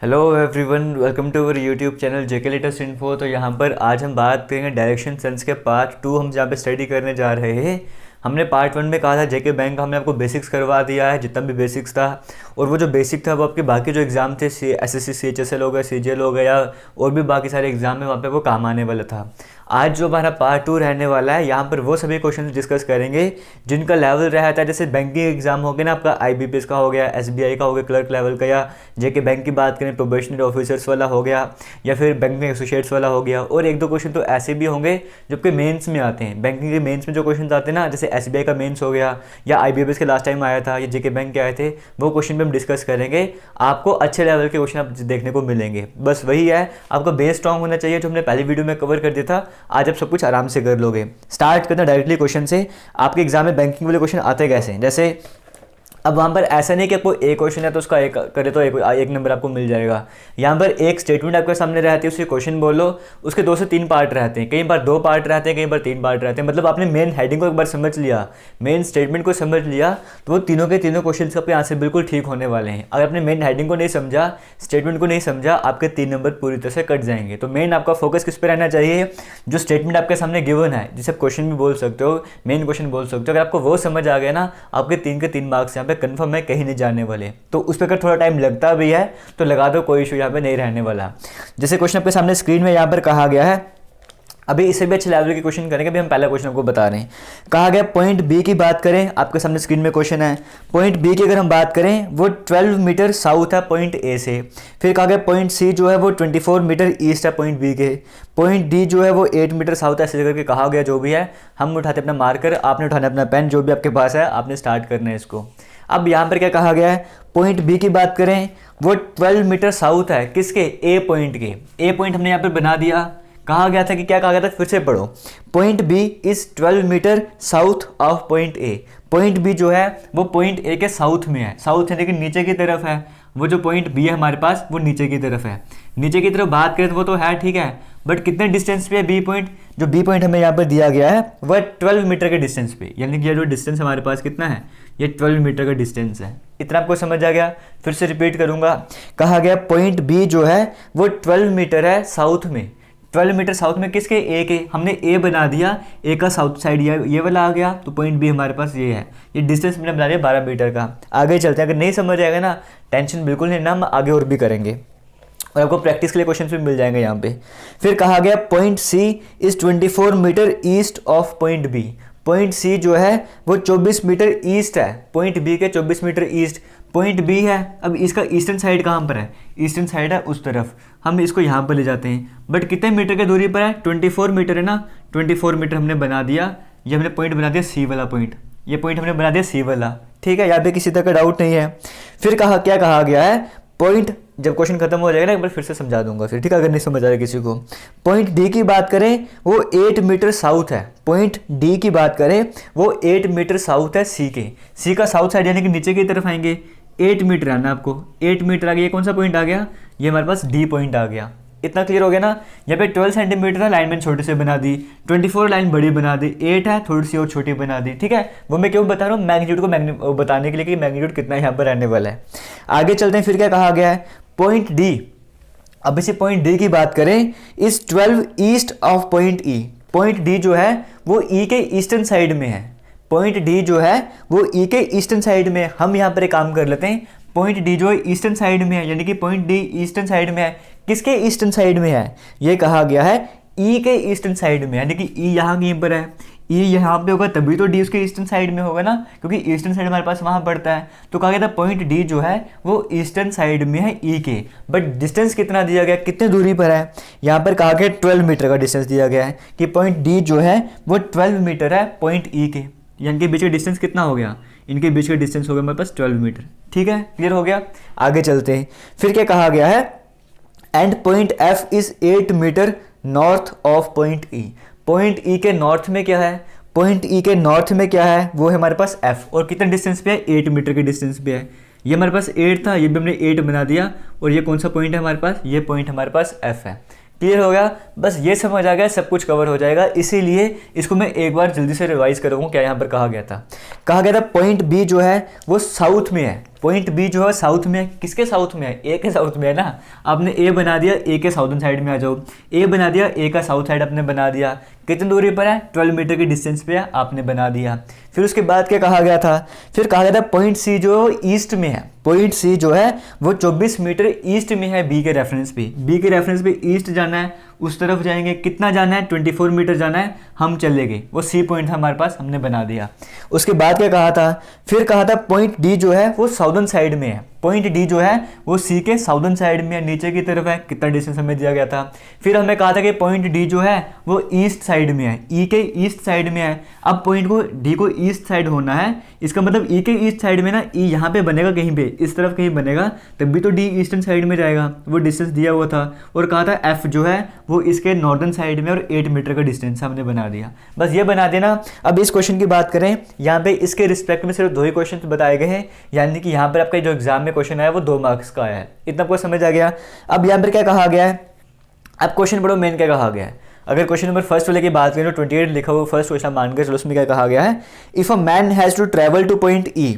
Hello everyone, welcome to our YouTube channel JK latest info. तो यहाँ पर आज हम बात करेंगे डायरेक्शन सेंस के पार्ट 2 हम जहाँ पे स्टडी करने जा रहे हैं। हमने पार्ट 1 में कहा था जेके बैंक का हमने आपको बेसिक्स करवा दिया है, जितना भी बेसिक्स था। और वो जो बेसिक था वो आपके बाकी जो एग्ज़ाम थे एसएससी सीएचएसएल हो गया, सीजीएल हो गया, और भी बाकी सारे एग्जाम में वहाँ पे वो काम आने वाला था। आज जो हमारा पार्ट 2 रहने वाला है, यहाँ पर वो सभी क्वेश्चन डिस्कस करेंगे जिनका लेवल रहता है। जैसे बैंकिंग एग्जाम हो गया ना, आपका आईबीपीएस का हो गया, एसबीआई का हो गया क्लर्क लेवल का, या जेके बैंक की बात करें प्रोबेशनरी ऑफिसर्स वाला हो गया, या फिर बैंकिंग एसोसिएट्स वाला हो गया। और एक दो क्वेश्चन तो ऐसे भी होंगे जो कि मेंस में आते हैं। बैंकिंग के मेंस में जो क्वेश्चन आते हैं ना, जैसे एसबीआई का मेंस हो गया, या आईबीपीएस के लास्ट टाइम आया था, या जेके बैंक के आए थे, वो क्वेश्चन भी हम डिस्कस करेंगे। आपको अच्छे लेवल के क्वेश्चन आप देखने को मिलेंगे। बस वही है, आपका बेस स्ट्रॉन्ग होना चाहिए, जो हमने पहली वीडियो में कवर कर दिया था। आज आप सब कुछ आराम से कर लोगे। स्टार्ट करना डायरेक्टली क्वेश्चन से। आपके एग्जाम में बैंकिंग वाले क्वेश्चन आते कैसे हैं, जैसे अब वहाँ पर ऐसा नहीं कि आपको एक क्वेश्चन है तो उसका एक करे तो एक नंबर आपको मिल जाएगा। यहाँ पर एक स्टेटमेंट आपके सामने रहती है, उसके क्वेश्चन बोलो, उसके 2 से 3 पार्ट रहते हैं, कई बार 2 पार्ट रहते हैं, कई बार 3 पार्ट रहते हैं। मतलब आपने मेन हेडिंग को एक बार समझ लिया, मेन स्टेटमेंट को समझ लिया, तो वो तीनों के तीनों क्वेश्चन आपके आंसर बिल्कुल ठीक होने वाले हैं। अगर आपने मेन हेडिंग को नहीं समझा, स्टेटमेंट को नहीं समझा, आपके 3 नंबर पूरी तरह से कट जाएंगे। तो मेन आपका फोकस किस पर रहना चाहिए, जो स्टेटमेंट आपके सामने गिवन है, जिसे आप क्वेश्चन भी बोल सकते हो, मेन क्वेश्चन बोल सकते हो। अगर आपको वो समझ आ गया ना, आपके 3 के 3 मार्क्स यहाँ पे कन्फर्म है, कहीं जाने वाले। तो उस पर अगर थोड़ा टाइम लगता भी है तो लगा दो, कोई इशू यहाँ पे नहीं रहने वाला। जैसे क्वेश्चन आपके सामने स्क्रीन में यहाँ पर कहा गया है, अभी इससे भी अच्छे लेवल के क्वेश्चन करेंगे। अभी हम पहला क्वेश्चन आपको बता रहे हैं। कहा गया पॉइंट बी की बात करें, आपके सामने स्क्रीन में क्वेश्चन है। पॉइंट बी की अगर हम बात करें, वो 12 मीटर साउथ है पॉइंट ए से। फिर कहा गया पॉइंट सी जो है वो 24 मीटर ईस्ट है पॉइंट बी के। पॉइंट डी जो है वो 8 मीटर साउथ है, ऐसे करके कहा गया। जो भी है, हम उठाते अपना मार्कर, आपने उठाना अपना पेन, जो भी आपके पास है आपने स्टार्ट करना है इसको। अब यहाँ पर क्या कहा गया है, पॉइंट बी की बात करें, वो 12 मीटर साउथ है किसके, ए पॉइंट के। ए पॉइंट हमने यहाँ पर बना दिया। कहा गया था कि क्या कहा गया था, फिर से पढ़ो। Point B is 12 metre south of point A. Point B जो है वो पॉइंट ए के साउथ में है, साउथ है लेकिन नीचे की तरफ है। वो जो पॉइंट बी है हमारे पास, वो नीचे की तरफ है। नीचे की तरफ बात करें तो वो तो है, ठीक है, बट कितने डिस्टेंस पे है बी पॉइंट। जो बी पॉइंट हमें यहाँ पर दिया गया है वह 12 मीटर के डिस्टेंस पे, यानी कि ये जो डिस्टेंस हमारे पास कितना है, ये 12 मीटर का डिस्टेंस है। इतना आपको समझ आ गया। फिर से रिपीट करूंगा। कहा गया पॉइंट बी जो है वो 12 मीटर है साउथ में। 12 मीटर साउथ में किसके, ए के। हमने ए बना दिया, ए का साउथ साइड ये वाला आ गया, तो पॉइंट बी हमारे पास ये है। ये डिस्टेंस मैंने बना दिया 12 मीटर का। आगे चलते हैं, अगर नहीं समझ आएगा ना, टेंशन बिल्कुल नहीं ना, हम आगे और भी करेंगे और आपको प्रैक्टिस के लिए क्वेश्चन भी मिल जाएंगे यहाँ पे। फिर कहा गया point C is 24 metre east of point B. Point C जो है वो 24 मीटर ईस्ट है पॉइंट बी के, 24 मीटर ईस्ट पॉइंट बी है। अब इसका ईस्टर्न साइड कहाँ पर है, ईस्टर्न साइड है उस तरफ। हम इसको यहाँ पर ले जाते हैं, बट कितने मीटर की दूरी पर है, 24 मीटर है ना। 24 मीटर हमने बना दिया। ये हमने पॉइंट बना दिया सी वाला पॉइंट, ये पॉइंट हमने बना दिया सी वाला, ठीक है। यहाँ पे किसी तरह का डाउट नहीं है। फिर क्या कहा गया है, पॉइंट, जब क्वेश्चन खत्म हो जाएगा ना एक बार फिर से समझा दूंगा फिर, ठीक है, अगर नहीं समझ आ रहा किसी को। पॉइंट डी की बात करें, वो 8 मीटर साउथ है। पॉइंट डी की बात करें, वो 8 मीटर साउथ है सी के। सी का साउथ साइड यानी कि नीचे की तरफ आएंगे। 8 मीटर आना आपको, 8 मीटर आ गया। ये कौन सा पॉइंट आ गया, ये हमारे पास डी पॉइंट आ गया। इतना क्लियर हो गया ना। यहाँ पे 12 सेंटीमीटर है, लाइन मैंने छोटे से बना दी। 24 लाइन बड़ी बना दी। 8 है, थोड़ी सी और छोटी बना दी, ठीक है। वो मैं क्यों बता रहा हूँ, मैग्नीट्यूड को बताने के लिए कि मैग्नीट्यूड कितना यहाँ पर रहने वाला है। आगे चलते हैं। फिर क्या कहा गया है, पॉइंट डी, अब इसी पॉइंट डी की बात करें, इस 12 east of point E. Point D जो है वो ई के ईस्टर्न साइड में है। पॉइंट डी जो है वो ई के ईस्टर्न साइड में। हम यहाँ पर एक काम कर लेते हैं, पॉइंट डी जो है ईस्टर्न साइड में है, यानी कि पॉइंट डी ईस्टर्न साइड में है। किसके ईस्टर्न साइड में है, ये कहा गया है ई के ईस्टर्न साइड में, यानी कि ई यहाँ कहीं पर है, ई यहाँ पे होगा तभी तो डी उसके ईस्टर्न साइड में होगा ना, क्योंकि ईस्टर्न साइड हमारे पास वहाँ पड़ता है। तो कहा गया था पॉइंट डी जो है वो ईस्टर्न साइड में है ई के। बट डिस्टेंस कितना दिया गया, कितने दूरी पर है, यहाँ पर कहा गया 12 मीटर का डिस्टेंस दिया गया है कि पॉइंट डी जो है वो 12 मीटर है पॉइंट ई के। यानी कि बीच का डिस्टेंस कितना हो गया, इनके बीच का डिस्टेंस हो गया हमारे पास 12 मीटर, ठीक है, क्लियर हो गया। आगे चलते हैं। फिर क्या कहा गया है, and point F is 8 metre north of point E. Point E के नॉर्थ में क्या है, पॉइंट ई के नॉर्थ में क्या है, वो है हमारे पास एफ। और कितने डिस्टेंस पे है, 8 मीटर के डिस्टेंस पे है। ये हमारे पास 8 था, ये भी हमने 8 बना दिया। और ये कौन सा पॉइंट है हमारे पास, ये पॉइंट हमारे पास एफ है। क्लियर हो गया, बस ये समझ आ गया, सब कुछ कवर हो जाएगा। इसीलिए इसको मैं एक बार जल्दी से रिवाइज करूँगा क्या यहाँ पर कहा गया था। कहा गया था पॉइंट बी जो है वो साउथ में है, पॉइंट बी जो है साउथ में है, किसके साउथ में है, ए के साउथ में है ना। आपने ए बना दिया, ए के साउथर्न साइड में आ जाओ, ए बना दिया, ए का साउथ साइड आपने बना दिया, कितनी दूरी पर है, 12 मीटर की डिस्टेंस पे है, आपने बना दिया। फिर उसके बाद क्या कहा गया था, फिर कहा गया था पॉइंट सी जो ईस्ट में है, पॉइंट सी जो है वो 24 मीटर ईस्ट में है बी के रेफरेंस पे, बी के रेफरेंस पे ईस्ट जाना है, उस तरफ जाएंगे, कितना जाना है, 24 मीटर जाना है, हम चले गए, वो सी पॉइंट था हमारे पास, हमने बना दिया। उसके बाद क्या कहा था, फिर कहा था पॉइंट डी जो है वो साउदर्न साइड में है, पॉइंट डी जो है वो सी के साउदर्न साइड में है, नीचे की तरफ है, कितना डिस्टेंस हमें दिया गया था। फिर हमें कहा था कि पॉइंट डी जो है वो ईस्ट साइड में है, ई के ईस्ट साइड में है। अब पॉइंट को डी को ईस्ट साइड होना है, इसका मतलब ई के ईस्ट साइड में ना, ई यहाँ पे बनेगा कहीं पे, इस तरफ कहीं बनेगा, तभी तो डी ईस्टर्न साइड में जाएगा, वो डिस्टेंस दिया हुआ था। और कहा था एफ जो है वो इसके नॉर्दर्न साइड में और 8 मीटर का डिस्टेंस हमने बना दिया। बस ये बना देना। अब इस क्वेश्चन की बात करें, यहाँ पे इसके रिस्पेक्ट में सिर्फ 2 ही क्वेश्चन बताए गए हैं, यानी कि यहाँ पर आपका जो एग्जाम में क्वेश्चन आया वो 2 मार्क्स का आया है, इतना आपको समझ आ गया। अब यहाँ पर क्या कहा गया है, अब क्वेश्चन पढ़ो मेन क्या कहा गया है। अगर क्वेश्चन नंबर फर्स्ट वाले की बात करें तो 28 लिखा हुआ फर्स्ट क्वेश्चन मान के चलो, उसमें क्या कहा गया है, if a man has to travel to point E,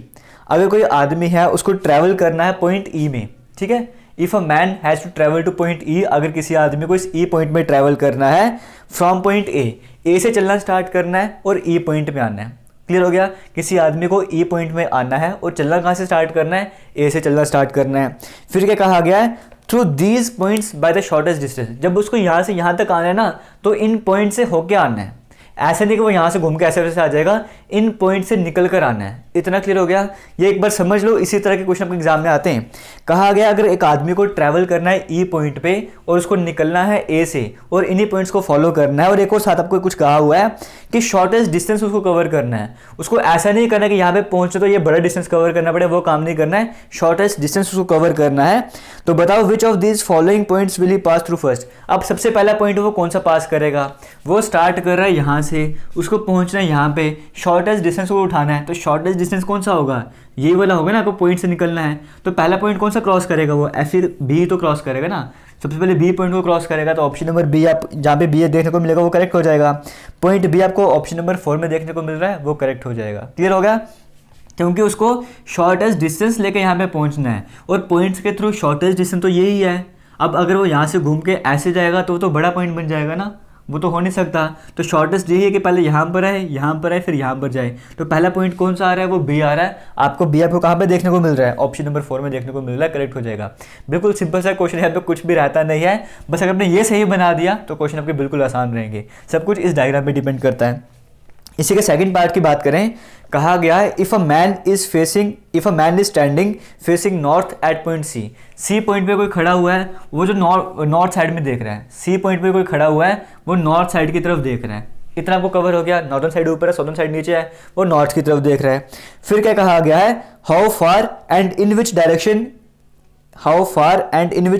अगर कोई आदमी है उसको ट्रैवल करना है पॉइंट ई में, ठीक है, if a man has to travel to point E, अगर किसी आदमी को इस ई पॉइंट में ट्रैवल करना है फ्रॉम पॉइंट ए से चलना स्टार्ट करना है और ई पॉइंट में आना है। क्लियर हो गया, किसी आदमी को ई पॉइंट में आना है और चलना कहाँ से स्टार्ट करना है, ए से चलना स्टार्ट करना है। फिर क्या कहा गया है, through these points by the shortest distance, जब उसको यहाँ से यहाँ तक आना है ना तो इन पॉइंट से होके आना है, ऐसे नहीं कि वो यहाँ से घूम के ऐसे वैसे आ जाएगा, इन पॉइंट से निकल कर आना है। इतना क्लियर हो गया, ये एक बार समझ लो। इसी तरह के क्वेश्चन आपके एग्जाम में आते हैं। कहा गया अगर एक आदमी को ट्रैवल करना है ई पॉइंट पे और उसको निकलना है ए से और इन्हीं पॉइंट्स को फॉलो करना है, और एक और साथ आपको कुछ कहा हुआ है कि शॉर्टेस्ट डिस्टेंस उसको कवर करना है। उसको ऐसा नहीं करना कि यहाँ पे पहुंचे तो ये बड़ा डिस्टेंस कवर करना पड़े, वो काम नहीं करना है, शॉर्टेस्ट डिस्टेंस उसको कवर करना है। तो बताओ which of these following points will he pass through first. अब सबसे पहला पॉइंट वो कौन सा पास करेगा, वो स्टार्ट कर रहा है यहाँ से, उसको पहुंचना है यहाँ पे, शॉर्टेस्ट डिस्टेंस को उठाना है, तो शॉर्टेस्ट डिस्टेंस कौन सा होगा, ये वाला होगा ना, आपको पॉइंट से निकलना है। तो पहला पॉइंट कौन सा क्रॉस करेगा, वो फिर बी तो क्रॉस करेगा ना, सबसे पहले बी पॉइंट को क्रॉस करेगा। तो ऑप्शन नंबर बी, आप जहाँ पे बी देखने को मिलेगा वो करेक्ट हो जाएगा। पॉइंट बी आपको ऑप्शन नंबर 4 में देखने को मिल रहा है, वो करेक्ट हो जाएगा। क्लियर हो गया, क्योंकि उसको शॉर्टेस्ट डिस्टेंस लेके यहाँ पे पहुँचना है और पॉइंट्स के थ्रू शॉर्टेस्ट डिस्टेंस तो यही है। अब अगर वो यहाँ से घूम के ऐसे जाएगा तो वो तो बड़ा पॉइंट बन जाएगा ना, वो तो हो नहीं सकता। तो शॉर्टेस्ट यही है कि पहले यहाँ पर है, यहाँ पर है, फिर यहाँ पर जाए। तो पहला पॉइंट कौन सा आ रहा है, वो बी आ रहा है। आपको बी आपको कहाँ पे देखने को मिल रहा है, ऑप्शन नंबर 4 में देखने को मिल रहा है, करेक्ट हो जाएगा। बिल्कुल सिंपल सा क्वेश्चन है, यहाँ पे कुछ भी रहता नहीं है, बस अगर आपने ये सही बना दिया तो क्वेश्चन आपके बिल्कुल आसान रहेंगे। सब कुछ इस डायग्राम पर डिपेंड करता है। इसी के सेकंड पार्ट की बात करें, कहा गया है if a man is standing facing north at point C point पे कोई खड़ा हुआ है, वो जो नॉर्थ साइड में देख रहा है, सी पॉइंट पे कोई खड़ा हुआ है वो नॉर्थ साइड की तरफ देख रहा है। इतना आपको कवर हो गया, नॉर्दर्न साइड ऊपर है, साउदर्न साइड नीचे है, वो नॉर्थ की तरफ देख रहा है। फिर क्या कहा गया है, how far and in which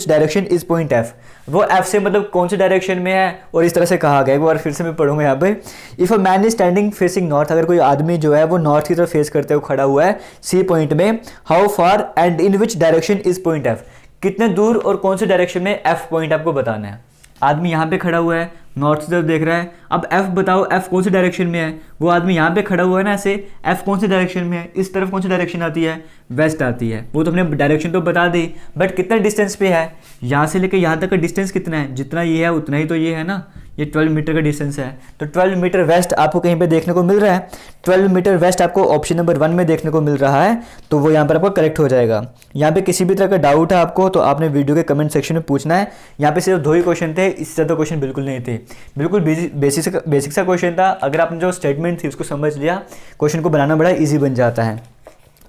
direction is point F, वो एफ से मतलब कौन से डायरेक्शन में है, और इस तरह से कहा गया। एक बार फिर से मैं पढ़ूंगा यहाँ पे, if a man is standing facing north, अगर कोई आदमी जो है वो नॉर्थ की तरफ फेस करते हुए खड़ा हुआ है सी पॉइंट में, how far and in which direction is point F, कितने दूर और कौन से डायरेक्शन में एफ पॉइंट आपको बताना है। आदमी यहाँ पे खड़ा हुआ है, नॉर्थ की तरफ देख रहा है, अब एफ बताओ, एफ कौन से डायरेक्शन में है। वो आदमी यहाँ पे खड़ा हुआ है ना ऐसे, एफ कौन से डायरेक्शन में है, इस तरफ कौन सी डायरेक्शन आती है, वेस्ट आती है। वो तो हमने डायरेक्शन तो बता दी, बट कितना डिस्टेंस पे है, यहाँ से लेकर यहाँ तक का डिस्टेंस कितना है, जितना ये है उतना ही तो ये है ना, ये 12 मीटर का डिस्टेंस है। तो 12 मीटर वेस्ट आपको कहीं पे देखने को मिल रहा है, 12 मीटर वेस्ट आपको ऑप्शन नंबर 1 में देखने को मिल रहा है, तो वो यहाँ पर आपको करेक्ट हो जाएगा। यहाँ पे किसी भी तरह का डाउट है आपको तो आपने वीडियो के कमेंट सेक्शन में पूछना है। यहाँ पे सिर्फ 2 ही क्वेश्चन थे, इससे ज़्यादा क्वेश्चन बिल्कुल नहीं थे, बिल्कुल बेसिक सा क्वेश्चन था। अगर आपने जो स्टेटमेंट थी उसको समझ लिया, क्वेश्चन को बनाना बड़ा ईजी बन जाता है।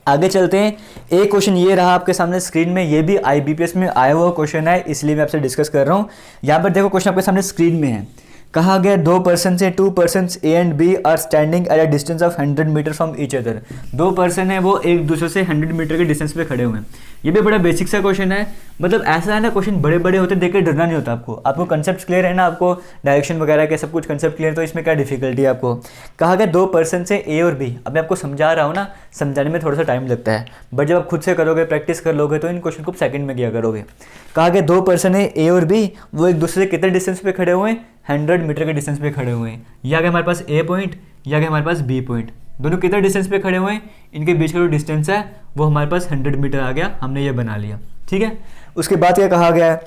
आगे चलते हैं। एक क्वेश्चन ये रहा आपके सामने स्क्रीन में, ये भी IBPS में आया हुआ क्वेश्चन है, इसलिए मैं आपसे डिस्कस कर रहा हूँ। यहाँ पर देखो क्वेश्चन आपके सामने स्क्रीन में है। कहा गया 2 पर्सन से 2 person A and B are standing at a distance of 100 metre from each other. 2 person है वो एक दूसरे से 100 मीटर के डिस्टेंस पे खड़े हुए हैं। ये भी बड़ा बेसिक सा क्वेश्चन है, मतलब ऐसा है ना, क्वेश्चन बड़े बड़े होते देख के डरना नहीं होता आपको कंसेप्ट क्लियर है ना, आपको डायरेक्शन वगैरह के सब कुछ कंसेप्ट क्लियर, तो इसमें क्या डिफिकल्टी है आपको। कहा गया 2 पर्सन से ए और बी, अब मैं आपको समझा रहा हूँ ना, समझाने में थोड़ा सा टाइम लगता है, बट जब आप खुद से करोगे, प्रैक्टिस कर लोगे तो इन क्वेश्चन को सेकंड में किया करोगे। कहा गया 2 पर्सन है ए और बी, वो एक दूसरे से कितने डिस्टेंस पे खड़े हुए हैं, 100 मीटर के डिस्टेंस पे खड़े हुए हैं। या गया हमारे पास ए पॉइंट, या गया हमारे पास बी पॉइंट, दोनों कितना डिस्टेंस पे खड़े हुए हैं, इनके बीच का जो डिस्टेंस है वो हमारे पास 100 मीटर आ गया, हमने ये बना लिया। ठीक है, उसके बाद क्या कहा गया है,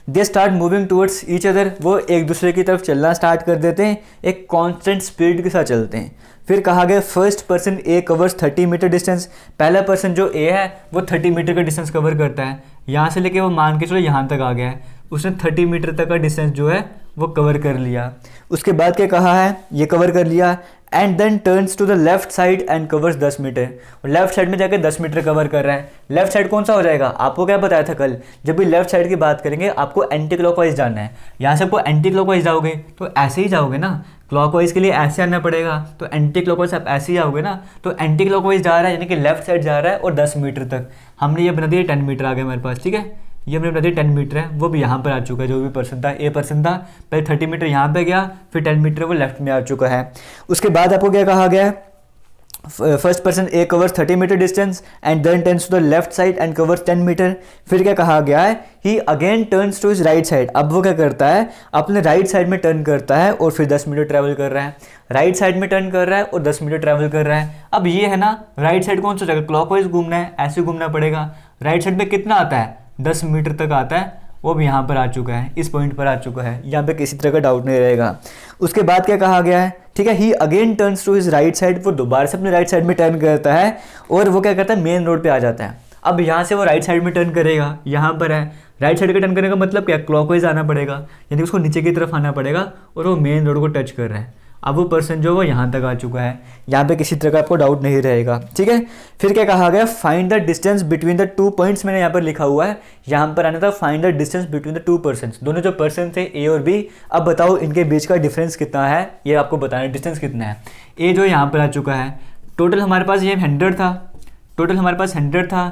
they start moving towards each other, वो एक दूसरे की तरफ चलना स्टार्ट कर देते हैं, एक कांस्टेंट स्पीड के साथ चलते हैं। फिर कहा गया first person a covers 30 metre distance, पहला पर्सन जो ए है वो 30 मीटर का डिस्टेंस कवर करता है, यहाँ से लेके वो मान के चलो यहाँ तक आ गया है, उसने 30 मीटर तक का डिस्टेंस जो है वो कवर कर लिया। उसके बाद क्या कहा है, ये कवर कर लिया, and then turns to the left side and covers 10 metre, और लेफ्ट साइड में जाकर 10 मीटर कवर कर रहा है। लेफ्ट साइड कौन सा हो जाएगा, आपको क्या बताया था कल, जब भी लेफ्ट साइड की बात करेंगे आपको एंटी क्लॉकवाइज जाना है। यहाँ से आपको एंटी क्लॉकवाइज जाओगे तो ऐसे ही जाओगे ना, क्लॉकवाइज के लिए ऐसे आना पड़ेगा, तो एंटी क्लॉकवाइज आप ऐसे ही आओगे ना, तो एंटी क्लॉकवाइज जा रहा है यानी कि लेफ्ट साइड जा रहा है और 10 मीटर तक, हमने ये बना दिया 10 मीटर आ गया हमारे पास। ठीक है, ये हमने बता दिया 10 मीटर है, वो भी यहाँ पर आ चुका है, जो भी पर्सन था, ए पर्सन था, पहले 30 मीटर यहाँ पे गया, फिर 10 मीटर वो लेफ्ट में आ चुका है। उसके बाद आपको क्या कहा गया है, first person a covers 30 metre distance and then turns to the left side and covers 10 metre. फिर क्या कहा गया है, he again turns to his right side, अब वो क्या करता है, अपने राइट साइड में टर्न करता है और फिर 10 मीटर ट्रैवल कर रहा है, राइट साइड में टर्न कर रहा है और 10 मीटर ट्रैवल कर रहा है। अब ये है ना, राइट साइड कौन सा जगह, क्लॉकवाइज घूमना है, ऐसे घूमना पड़ेगा, राइट साइड में कितना आता है, 10 मीटर तक आता है, वो भी यहाँ पर आ चुका है, इस पॉइंट पर आ चुका है, यहाँ पे किसी तरह का डाउट नहीं रहेगा। उसके बाद क्या कहा गया है, ठीक है, he again turns to his right side, वो दोबारा से अपने राइट साइड में टर्न करता है और वो क्या करता है, मेन रोड पे आ जाता है। अब यहाँ से वो राइट साइड में टर्न करेगा, यहाँ पर है, राइट साइड का टर्न करने का मतलब क्या, क्लॉकवाइज आना पड़ेगा, यानी उसको नीचे की तरफ आना पड़ेगा और वो मेन रोड को टच कर रहा है। अब वो पर्सन जो वो यहाँ तक आ चुका है, यहाँ पे किसी तरह का आपको डाउट नहीं रहेगा। ठीक है, फिर क्या कहा गया, find the distance between the 2 points, मैंने यहाँ पर लिखा हुआ है, यहाँ पर आना था find the distance between the 2 persons, दोनों जो पर्सन थे ए और बी, अब बताओ इनके बीच का डिफरेंस कितना है, ये आपको बताना है डिस्टेंस कितना है। ए जो यहाँ पर आ चुका है, टोटल हमारे पास ये 100 था, टोटल हमारे पास 100 था,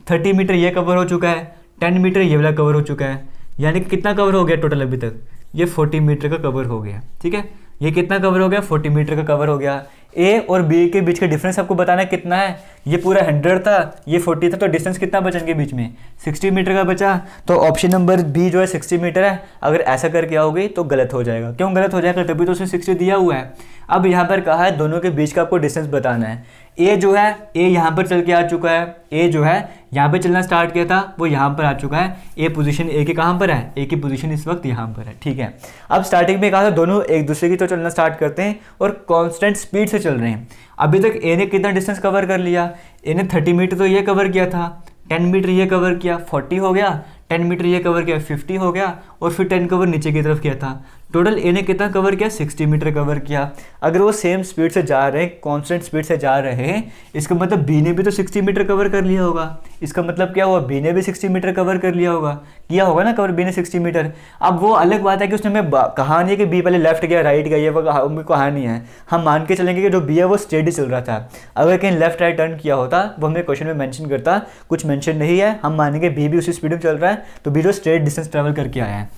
30 मीटर ये कवर हो चुका है, 10 मीटर ये वाला कवर हो चुका है, यानी कि कितना कवर हो गया टोटल अभी तक, ये 40 मीटर का कवर हो गया। ठीक है, ये कितना कवर हो गया, 40 मीटर का कवर हो गया। ए और बी के बीच का डिफरेंस आपको बताना है कितना है, ये पूरा 100 था, ये 40 था, तो डिस्टेंस कितना बचा इनके बीच में, 60 मीटर का बचा। तो ऑप्शन नंबर बी जो है 60 मीटर है। अगर ऐसा करके आओगे तो गलत हो जाएगा, क्यों गलत हो जाएगा, तभी तो उसने 60 दिया हुआ है। अब यहाँ पर कहा है दोनों के बीच का आपको डिस्टेंस बताना है। ए जो है, ए यहाँ पर चल के आ चुका है, ए जो है यहाँ पे चलना स्टार्ट किया था, वो यहाँ पर आ चुका है। ए पोजीशन ए की कहाँ पर है, ए की पोजीशन इस वक्त यहाँ पर है। ठीक है, अब स्टार्टिंग में कहा था दोनों एक दूसरे की तो चलना स्टार्ट करते हैं और कांस्टेंट स्पीड से चल रहे हैं। अभी तक ए ने कितना डिस्टेंस कवर कर लिया, ए ने 30 मीटर तो ये कवर किया था, 10 मीटर ये कवर किया, 40 हो गया, 10 मीटर ये कवर किया, 50 हो गया, और फिर 10 कवर नीचे की तरफ किया था। टोटल ए ने कितना कवर किया, 60 मीटर कवर किया। अगर वो सेम स्पीड से जा रहे हैं, कांस्टेंट स्पीड से जा रहे हैं, इसका मतलब बी ने भी तो 60 मीटर कवर कर लिया होगा। इसका मतलब क्या हुआ, बी ने भी 60 मीटर कवर कर लिया होगा, किया होगा ना कवर बी ने 60 मीटर। अब वो अलग बात है कि उसने हमें कहा नहीं है कि बी पहले लेफ्ट गया राइट गया, ये वो कहानी है। हम मान के चलेंगे कि जो बी है वो स्ट्रेट ही चल रहा था। अगर कहीं लेफ्ट राइट टर्न किया होता वो हमें क्वेश्चन में मेंशन करता, कुछ मेंशन नहीं है, हम मानेंगे बी भी उसी स्पीड में चल रहा है, तो बी जो स्ट्रेट डिस्टेंस ट्रेवल करके आया है।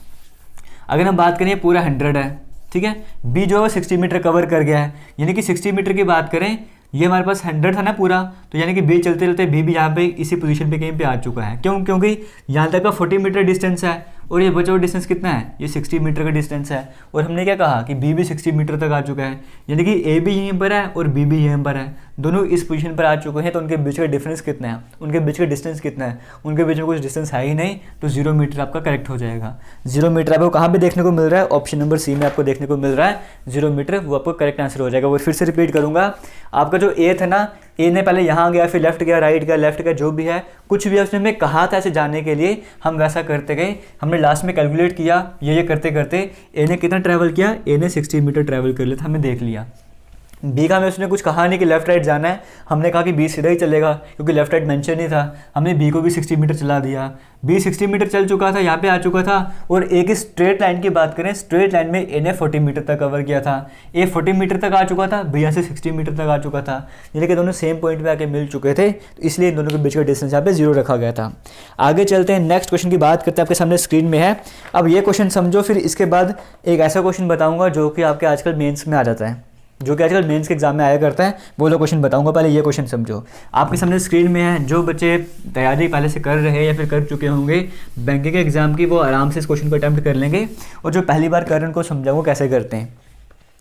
अगर हम बात करें पूरा 100 है, ठीक है, बी जो है 60 मीटर कवर कर गया है, यानी कि 60 मीटर की बात करें, ये हमारे पास 100 था ना पूरा, तो यानी कि बी चलते चलते बी भी यहाँ पे इसी पोजीशन पे कहीं पे आ चुका है। क्यों, क्योंकि यहाँ तक का 40 मीटर डिस्टेंस है और ये बचा हुआ डिस्टेंस कितना है, ये 60 मीटर का डिस्टेंस है। और हमने क्या कहा कि बी भी 60 मीटर तक आ चुका है, यानी कि ए भी यहीं पर है और बी भी यहीं पर है, दोनों इस पोजीशन पर आ चुके हैं। तो उनके बीच का डिफरेंस कितना है, उनके बीच का डिस्टेंस कितना है, उनके बीच में कुछ डिस्टेंस है ही नहीं, तो 0 मीटर आपका करेक्ट हो जाएगा। 0 मीटर आपको कहाँ पे देखने को मिल रहा है, ऑप्शन नंबर सी में आपको देखने को मिल रहा है 0 मीटर, वो आपको करेक्ट आंसर हो जाएगा। वो फिर से रिपीट करूँगा, आपका जो ए था ना, ए ने पहले यहाँ गया, फिर लेफ्ट गया, राइट गया, लेफ्ट गया, जो भी है कुछ भी उसने हमें कहा था ऐसे जाने के लिए, हम वैसा करते गए। हमने लास्ट में कैलकुलेट किया, ये करते करते ए ने कितना ट्रैवल किया, ए ने 60 मीटर ट्रैवल कर लिया था, हमने देख लिया। बी का हमें उसने कुछ कहा नहीं कि लेफ्ट राइट जाना है, हमने कहा कि बी सीधा ही चलेगा क्योंकि लेफ्ट राइट मेंशन नहीं था, हमने बी को भी 60 मीटर चला दिया। बी 60 मीटर चल चुका था, यहाँ पे आ चुका था। और ए की स्ट्रेट लाइन की बात करें, स्ट्रेट लाइन में ए ने 40 मीटर तक कवर किया था, ए 40 मीटर तक आ चुका था, बी यहाँ से 60 मीटर तक आ चुका था, यानी कि दोनों सेम पॉइंट पे आके मिल चुके थे, तो इसलिए इन दोनों के बीच का डिस्टेंस यहाँ पे 0 रखा गया था। आगे चलते हैं, नेक्स्ट क्वेश्चन की बात करते हैं, आपके सामने स्क्रीन में है। अब ये क्वेश्चन समझो, फिर इसके बाद एक ऐसा क्वेश्चन बताऊँगा जो कि आपके आजकल मेन्स में आ जाता है, जो कि आजकल मेंस के एग्जाम में आया करता है, वो लोग क्वेश्चन बताऊंगा। पहले ये क्वेश्चन समझो, आपके सामने स्क्रीन में है। जो बच्चे तैयारी पहले से कर रहे हैं या फिर कर चुके होंगे बैंकिंग के एग्जाम की, वो आराम से इस क्वेश्चन को अटैम्प्ट कर लेंगे, और जो पहली बार कर रहे हैं उनको समझाऊंगा कैसे करते हैं।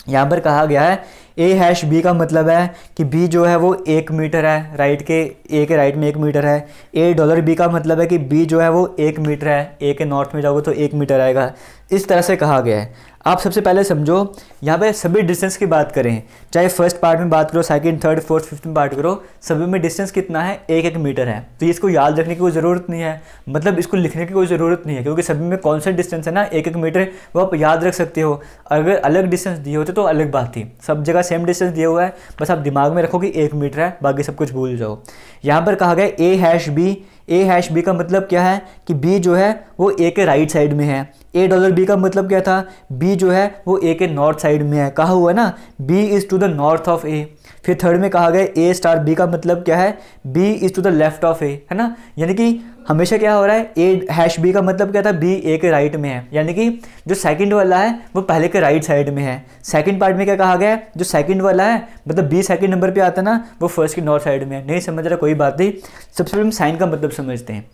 यहाँ पर कहा गया है ए हैश बी का मतलब है कि बी जो है वो 1 मीटर है, राइट के ए के राइट में 1 मीटर है। ए डॉलर बी का मतलब है कि बी जो है वो 1 मीटर है, ए के नॉर्थ में जाओगे तो 1 मीटर आएगा। इस तरह से कहा गया है। आप सबसे पहले समझो, यहाँ पे सभी डिस्टेंस की बात करें, चाहे फर्स्ट पार्ट में बात करो, सेकंड, थर्ड, फोर्थ, फिफ्थ में बात करो, सभी में डिस्टेंस कितना है, 1-1 मीटर है। तो इसको याद रखने की कोई ज़रूरत नहीं है, मतलब इसको लिखने की कोई ज़रूरत नहीं है, क्योंकि सभी में कौन सा डिस्टेंस है ना 1-1 मीटर, वो आप याद रख सकते हो। अगर अलग डिस्टेंस दिए होते तो अलग बात थी, सब जगह सेम डिस्टेंस दिया हुआ है, बस आप दिमाग में रखो कि 1 मीटर है, बाकी सब कुछ भूल जाओ। यहाँ पर कहा गया ए हैश बी। ए हैश बी का मतलब क्या है कि बी जो है वो ए के राइट साइड में है। ए डॉलर बी का मतलब क्या था, बी जो है वो ए के नॉर्थ साइड में है। कहा हुआ ना B is to the north of A. फिर थर्ड में कहा गया ए स्टार बी का मतलब क्या है, B is to the left of A, है ना। यानी कि हमेशा क्या हो रहा है, ए हैश बी का मतलब क्या था, बी ए के राइट में है, यानी कि जो सेकंड वाला है वो पहले के राइट साइड में है। सेकंड पार्ट में क्या कहा गया है, जो सेकंड वाला है मतलब बी सेकंड नंबर पे आता है ना, वो फर्स्ट के नॉर्थ साइड में है। नहीं समझ रहा, कोई बात नहीं। सबसे पहले हम साइन का मतलब समझते हैं।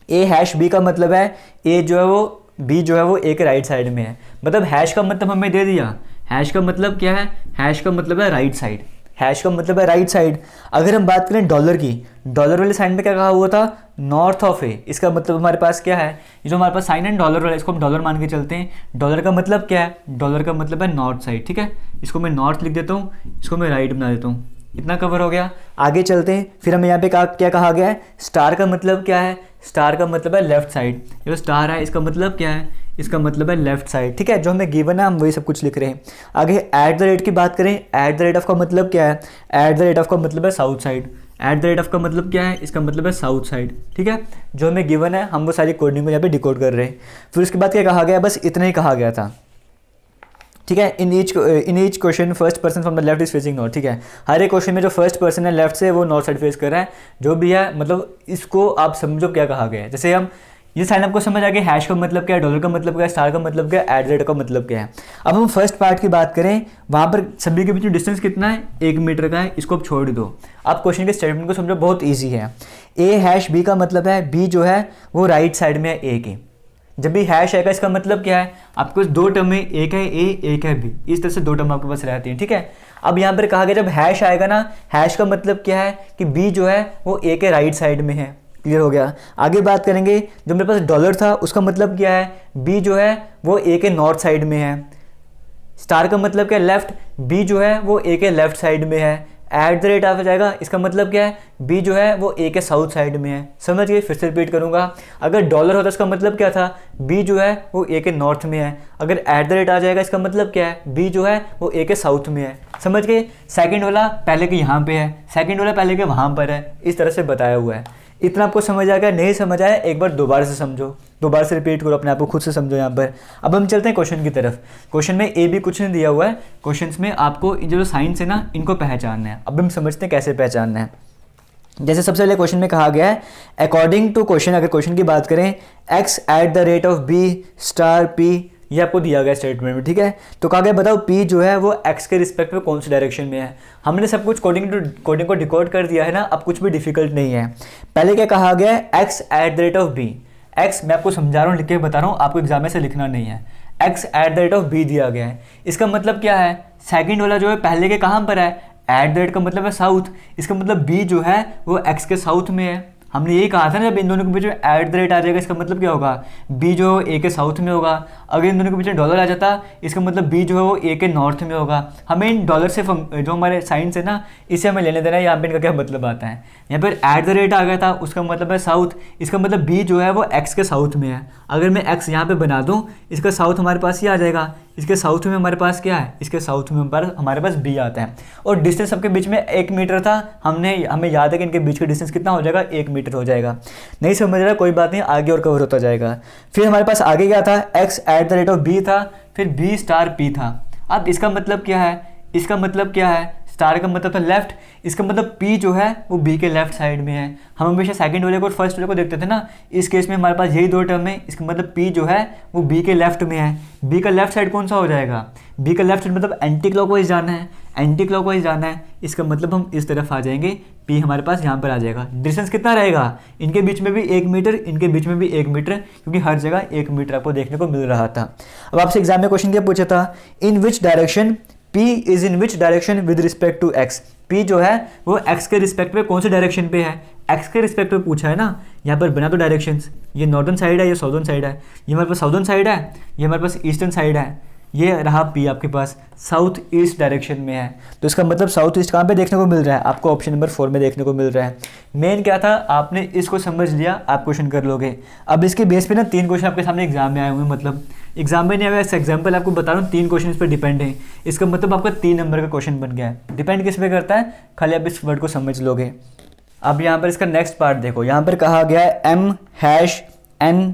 ए हैश बी का मतलब है ए जो है वो बी जो है वो ए के राइट साइड में है, मतलब हैश का मतलब हमें दे दिया। हैश का मतलब क्या है, हैश का मतलब है राइट साइड, हैश का मतलब है राइट साइड। अगर हम बात करें डॉलर की, डॉलर वाले साइन में क्या कहा हुआ था, नॉर्थ ऑफ ए। इसका मतलब हमारे पास क्या है, ये जो हमारे पास साइन है डॉलर वाला, इसको हम डॉलर मान के चलते हैं। डॉलर का मतलब क्या है, डॉलर का मतलब है नॉर्थ साइड, ठीक है। इसको मैं नॉर्थ लिख देता हूँ, इसको मैं राइट बना देता हूँ। इतना कवर हो गया। आगे चलते हैं। फिर हमें यहाँ पे क्या कहा गया है, स्टार का मतलब क्या है, स्टार का मतलब है लेफ्ट साइड। ये जो स्टार है इसका मतलब क्या है, इसका मतलब है लेफ्ट साइड, ठीक है। जो हमें गिवन है हम वही सब कुछ लिख रहे हैं। आगे एट द रेट की बात करें, एट द रेट ऑफ का मतलब क्या है, एट द रेट ऑफ का मतलब है south side. Eight the rate of का मतलब क्या है, इसका मतलब है साउथ साइड, ठीक है। जो हमें गिवन है हम वो सारी कोडिंग को यहाँ पे डिकोड कर रहे हैं। फिर उसके बाद क्या कहा गया, बस इतना ही कहा गया था, ठीक है। In each question first person from the left is facing north, ठीक है। हर एक क्वेश्चन में जो फर्स्ट पर्सन है लेफ्ट से वो नॉर्थ साइड फेस कर रहा है, जो भी है। मतलब इसको आप समझो क्या कहा गया है। जैसे हम ये साइन आपको समझ आ गया, हैश का मतलब क्या है, डॉलर का मतलब क्या है, स्टार का मतलब क्या है, एट द रेट का मतलब क्या है। अब हम फर्स्ट पार्ट की बात करें, वहाँ पर सभी के बीच में डिस्टेंस कितना है, 1 मीटर का है। इसको आप छोड़ दो, आप क्वेश्चन के स्टेटमेंट को समझो, बहुत ईजी है। ए हैश बी का मतलब है बी जो है वो राइट साइड में है ए के। जब भी हैश आएगा इसका मतलब क्या है, आपके पास 2 टर्म है, एक है ए, एक है बी, इस तरह से 2 टर्म आपके पास रहती हैं, ठीक है। अब यहाँ पर कहा गया जब हैश आएगा ना, हैश का मतलब क्या है कि बी जो है वो ए के राइट साइड में है। क्लियर हो गया। आगे बात करेंगे, जो मेरे पास डॉलर था उसका मतलब क्या है, बी जो है वो ए के नॉर्थ साइड में है। स्टार का मतलब क्या है, लेफ्ट, बी जो है वो ए के लेफ्ट साइड में है। एट द रेट आ जाएगा, इसका मतलब क्या है, बी जो है वो ए के साउथ साइड में है। समझ गए, फिर से रिपीट करूंगा। अगर डॉलर होता इसका मतलब क्या था, बी जो है वो ए के नॉर्थ में है। अगर एट द रेट आ जाएगा इसका मतलब क्या है, बी जो है वो ए के साउथ में है। समझ गए। सेकंड वाला पहले के यहाँ पे है, सेकंड वाला पहले के वहाँ पर है, इस तरह से बताया हुआ है। इतना आपको समझ आ गया, नहीं समझ आया एक बार दोबारा से समझो, दोबारा से रिपीट करो, अपने आप को खुद से समझो यहाँ पर। अब हम चलते हैं क्वेश्चन की तरफ। क्वेश्चन में ए बी कुछ नहीं दिया हुआ है, क्वेश्चन में आपको जो साइंस है ना इनको पहचानना है। अब हम समझते हैं कैसे पहचानना है। जैसे सबसे पहले क्वेश्चन में कहा गया है, अकॉर्डिंग टू क्वेश्चन, अगर क्वेश्चन की बात करें, x at the rate of B star P, ये आपको दिया गया स्टेटमेंट में, ठीक है। तो कहा गया बताओ पी जो है वो एक्स के रिस्पेक्ट में कौन सी डायरेक्शन में है। हमने सब कुछ कोडिंग को डिकोड कर दिया है ना, अब कुछ भी डिफिकल्ट नहीं है। पहले क्या कहा गया है, x at the rate of B. X मैं आपको समझा रहा हूँ, लिख के बता रहा हूँ, आपको एग्जाम में से लिखना नहीं है। X at the rate of B दिया गया है, इसका मतलब क्या है, सेकंड वाला जो है पहले के कहाँ पर है, एट द रेट का मतलब है साउथ, इसका मतलब बी जो है वो एक्स के साउथ में है। हमने यही कहा था ना, जब इन दोनों के बीच में एट द रेट आ जाएगा इसका मतलब क्या होगा, बी जो ए के साउथ में होगा। अगर इन दोनों के बीच में डॉलर आ जाता इसका मतलब बी जो है वो ए के नॉर्थ में होगा। हमें इन डॉलर से जो हमारे साइंस है ना, इसे हमें लेने देना है। यहाँ पे इनका क्या मतलब आता है, यहाँ पर एट द रेट आ गया था, उसका मतलब है साउथ, इसका मतलब बी जो है वो एक्स के साउथ में है। अगर मैं एक्स यहाँ पे बना दूँ, इसका साउथ हमारे पास ही आ जाएगा। इसके साउथ में हमारे पास क्या है, इसके साउथ में हमारे पास बी आता है। और डिस्टेंस सबके बीच में 1 मीटर था, हमें याद है कि इनके बीच का डिस्टेंस कितना हो जाएगा, 1 मीटर हो जाएगा। नहीं समझ रहा, कोई बात नहीं, आगे और कवर होता जाएगा। फिर हमारे पास आगे क्या था, x at the rate of B था, फिर बी स्टार पी था। अब इसका मतलब क्या है, इसका मतलब क्या है, स्टार का मतलब था लेफ्ट, इसका मतलब पी जो है वो बी के लेफ्ट साइड में है। हम हमेशा सेकंड वाले को और फर्स्ट वाले को देखते थे ना, इस केस में हमारे पास यही 2 टर्म है। इसका मतलब पी जो है वो बी के लेफ्ट में है। बी का लेफ्ट साइड कौन सा हो जाएगा, बी का लेफ्ट साइड मतलब एंटी क्लॉकवाइज जाना है। एंटी क्लॉकवाइज जाना है, इसका मतलब हम इस तरफ आ जाएंगे, पी हमारे पास यहाँ पर आ जाएगा। डिस्टेंस कितना रहेगा, इनके बीच में भी 1 मीटर, इनके बीच में भी 1 मीटर, क्योंकि हर जगह 1 मीटर आपको देखने को मिल रहा था। अब आपसे एग्जाम में क्वेश्चन क्या पूछा था, in which direction P is in which direction with respect to x। P जो है वो x के रिस्पेक्ट पे कौन से डायरेक्शन पे है, x के रिस्पेक्ट पे पूछा है ना। यहाँ पर बना दो डायरेक्शंस, ये नॉर्दर्न साइड है, ये साउदर्न साइड है, ये हमारे पास साउदर्न साइड है, ये हमारे पास ईस्टर्न साइड है, ये रहा P आपके पास साउथ ईस्ट डायरेक्शन में है। तो इसका मतलब साउथ ईस्ट कहाँ पे देखने को मिल रहा है, आपको ऑप्शन नंबर 4 में देखने को मिल रहा है। मेन क्या था, आपने इसको समझ लिया, आप क्वेश्चन कर लोगे। अब इसके बेस पे ना 3 क्वेश्चन आपके सामने एग्जाम में आए हुए हैं, मतलब एग्जाम में नहीं आया, ऐसा एग्जाम्पल आपको बता रहा हूँ, 3 क्वेश्चन इस पर डिपेंड है। इसका मतलब आपका 3 नंबर का क्वेश्चन बन गया है। डिपेंड किस पे करता है, खाली आप इस वर्ड को समझ लोगे। अब यहाँ पर इसका नेक्स्ट पार्ट देखो, यहाँ पर कहा गया है $M#N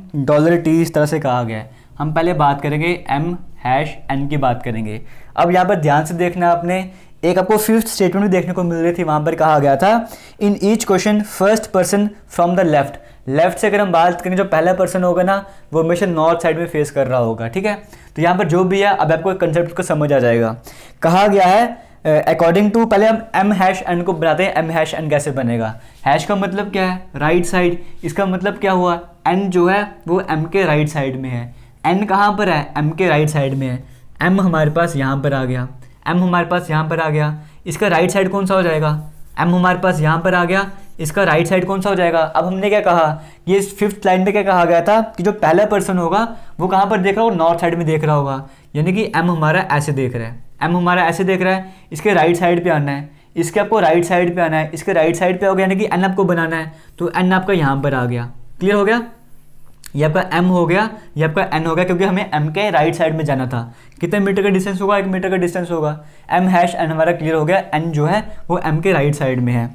$T, इस तरह से कहा गया है। हम पहले बात करेंगे M#N की बात करेंगे। अब यहाँ पर ध्यान से देखना, आपने एक आपको 5th स्टेटमेंट भी देखने को मिल रही थी, वहाँ पर कहा गया था in each question first person from the left से अगर हम बात करें, जो पहला पर्सन होगा ना वो हमेशा नॉर्थ साइड में फेस कर रहा होगा, ठीक है। तो यहाँ पर जो भी है, अब आपको कंसेप्ट को समझ आ जाएगा। कहा गया है अकॉर्डिंग टू, पहले हम M#N को बनाते हैं। M#N कैसे बनेगा, हैश का मतलब क्या है, राइट साइड, इसका मतलब क्या हुआ, N जो है वो M के राइट साइड में है। N कहाँ पर है, M के राइट साइड में है। M हमारे पास यहाँ पर आ गया, M हमारे पास यहाँ पर आ गया, इसका राइट साइड कौन सा हो जाएगा, M हमारे पास यहाँ पर आ गया, इसका राइट साइड कौन सा हो जाएगा। अब हमने क्या कहा, ये इस 5th लाइन पे क्या कहा गया था कि जो पहला पर्सन होगा वो कहाँ पर देख रहा होगा, नॉर्थ साइड में देख रहा होगा, यानी कि M हमारा ऐसे देख रहा है, M हमारा ऐसे देख रहा है, इसके राइट साइड पे आना है, इसके आपको राइट साइड पे आना है, इसके राइट साइड पे हो गया, यानी कि N आपको बनाना है, तो N आपका यहाँ पर आ गया। क्लियर हो गया, ये आपका M हो गया, ये आपका N हो गया, क्योंकि हमें M के राइट साइड में जाना था। कितने मीटर का डिस्टेंस होगा, 1 मीटर का डिस्टेंस होगा। M#N हमारा क्लियर हो गया, N जो है वो M के राइट साइड में है।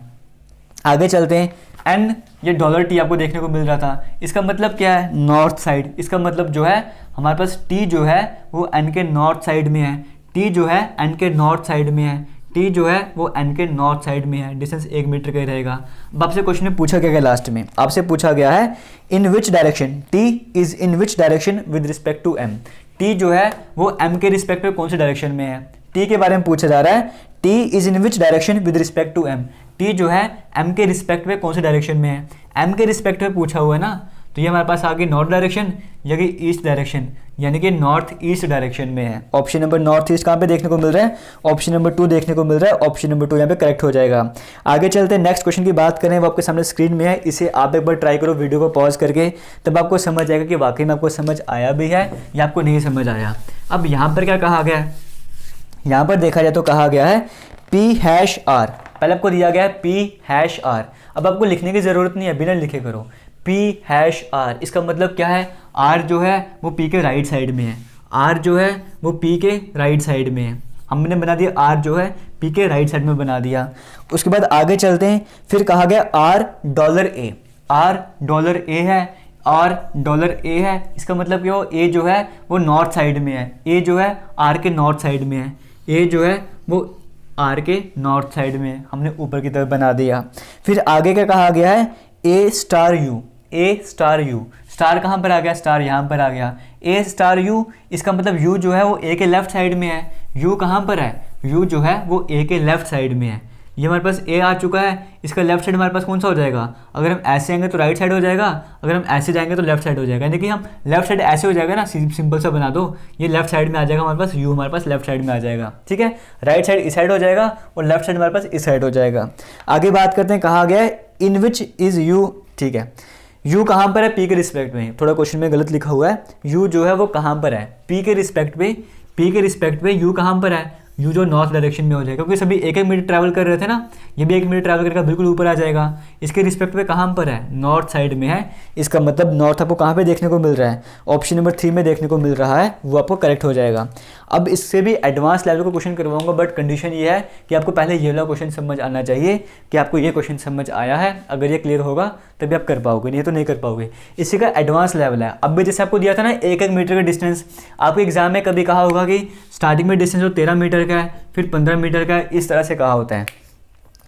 आगे चलते हैं, N ये $T आपको देखने को मिल रहा था, इसका मतलब क्या है, नॉर्थ साइड। इसका मतलब जो है हमारे पास T जो है वो N के नॉर्थ साइड में है, T जो है N के नॉर्थ साइड में है, T जो है वो N के नॉर्थ साइड में है। डिस्टेंस 1 मीटर का ही रहेगा। अब आपसे क्वेश्चन में पूछा गया, लास्ट में आपसे पूछा गया है in which direction T is in which direction with respect to M। T जो है वो M के रिस्पेक्ट पे कौन से डायरेक्शन में है, T के बारे में पूछा जा रहा है। T is in which direction with respect to M, T जो है M के रिस्पेक्ट पे कौन से डायरेक्शन में है, M के रिस्पेक्ट पे पूछा हुआ है ना, तो ये हमारे पास आ गई नॉर्थ डायरेक्शन या कि ईस्ट डायरेक्शन, यानी कि नॉर्थ ईस्ट डायरेक्शन में है। ऑप्शन नंबर नॉर्थ ईस्ट कहाँ पे देखने को मिल रहा है, ऑप्शन नंबर 2 देखने को मिल रहा है। ऑप्शन नंबर 2 यहाँ पे करेक्ट हो जाएगा। आगे चलते हैं, नेक्स्ट क्वेश्चन की बात करें, वो आपके सामने स्क्रीन में है, इसे आप एक बार ट्राई करो वीडियो को पॉज करके, तब आपको समझ आएगा कि वाकई में आपको समझ आया भी है या आपको नहीं समझ आया। अब यहाँ पर क्या कहा गया है, यहाँ पर देखा जाए तो कहा गया है P#R, पहले आपको दिया गया है P#R। अब आपको लिखने की ज़रूरत नहीं है, बिना लिखे करो P#R। इसका मतलब क्या है, R जो है वो P के राइट साइड में है, R जो है वो P के राइट साइड में है। हमने बना दिया R जो है P के राइट साइड में बना दिया। उसके बाद आगे चलते हैं, फिर कहा गया $A, $A है, $A है, इसका मतलब क्या हो, A जो है वो नॉर्थ साइड में है, A जो है R के नॉर्थ साइड में है, A जो है वो R के नॉर्थ साइड में है, हमने ऊपर की तरफ बना दिया। फिर आगे क्या कहा गया है A*U, स्टार कहाँ पर आ गया, स्टार यहाँ पर आ गया, A*U, इसका मतलब U जो है वो A के लेफ्ट साइड में है। U कहाँ पर है, U जो है वो A के लेफ्ट साइड में है। ये हमारे पास A आ चुका है, इसका लेफ्ट साइड हमारे पास कौन सा हो जाएगा, अगर हम ऐसे आएंगे तो राइट साइड हो जाएगा, अगर हम ऐसे जाएंगे तो लेफ्ट साइड हो जाएगा, यानी कि हम लेफ्ट साइड ऐसे हो जाएगा ना, सिंपल सा बना दो, ये लेफ्ट साइड में आ जाएगा हमारे पास, U हमारे पास लेफ्ट साइड में आ जाएगा, ठीक है। राइट साइड इस साइड हो जाएगा और लेफ्ट साइड हमारे पास इस साइड हो जाएगा। आगे बात करते हैं, कहा गया है इन विच इज U, ठीक है। U कहाँ पर है, P के रिस्पेक्ट में, थोड़ा क्वेश्चन में गलत लिखा हुआ है, U जो है वो कहाँ पर है, P के रिस्पेक्ट पे U कहाँ पर है, U जो नॉर्थ डायरेक्शन में हो जाएगा, क्योंकि सभी 1-1 मीटर ट्रैवल कर रहे थे ना, ये भी 1 मीटर ट्रैवल करके बिल्कुल ऊपर आ जाएगा। इसके रिस्पेक्ट पे कहाँ पर है, नॉर्थ साइड में है, इसका मतलब नॉर्थ आपको कहाँ पे देखने को मिल रहा है, ऑप्शन नंबर 3 में देखने को मिल रहा है, वो आपको करेक्ट हो जाएगा। अब इससे भी एडवांस लेवल का क्वेश्चन करवाऊंगा, बट कंडीशन ये है कि आपको पहले ये वाला क्वेश्चन समझ आना चाहिए कि आपको ये क्वेश्चन समझ आया है, अगर ये क्लियर होगा तभी आप कर पाओगे, नहीं तो नहीं कर पाओगे। इसी का एडवांस लेवल है। अब भी जैसे आपको दिया था ना 1-1 मीटर का डिस्टेंस, आपको एग्जाम में कभी कहा होगा कि स्टार्टिंग में डिस्टेंस जो 13 मीटर का है, फिर 15 मीटर का है, इस तरह से कहा होता है।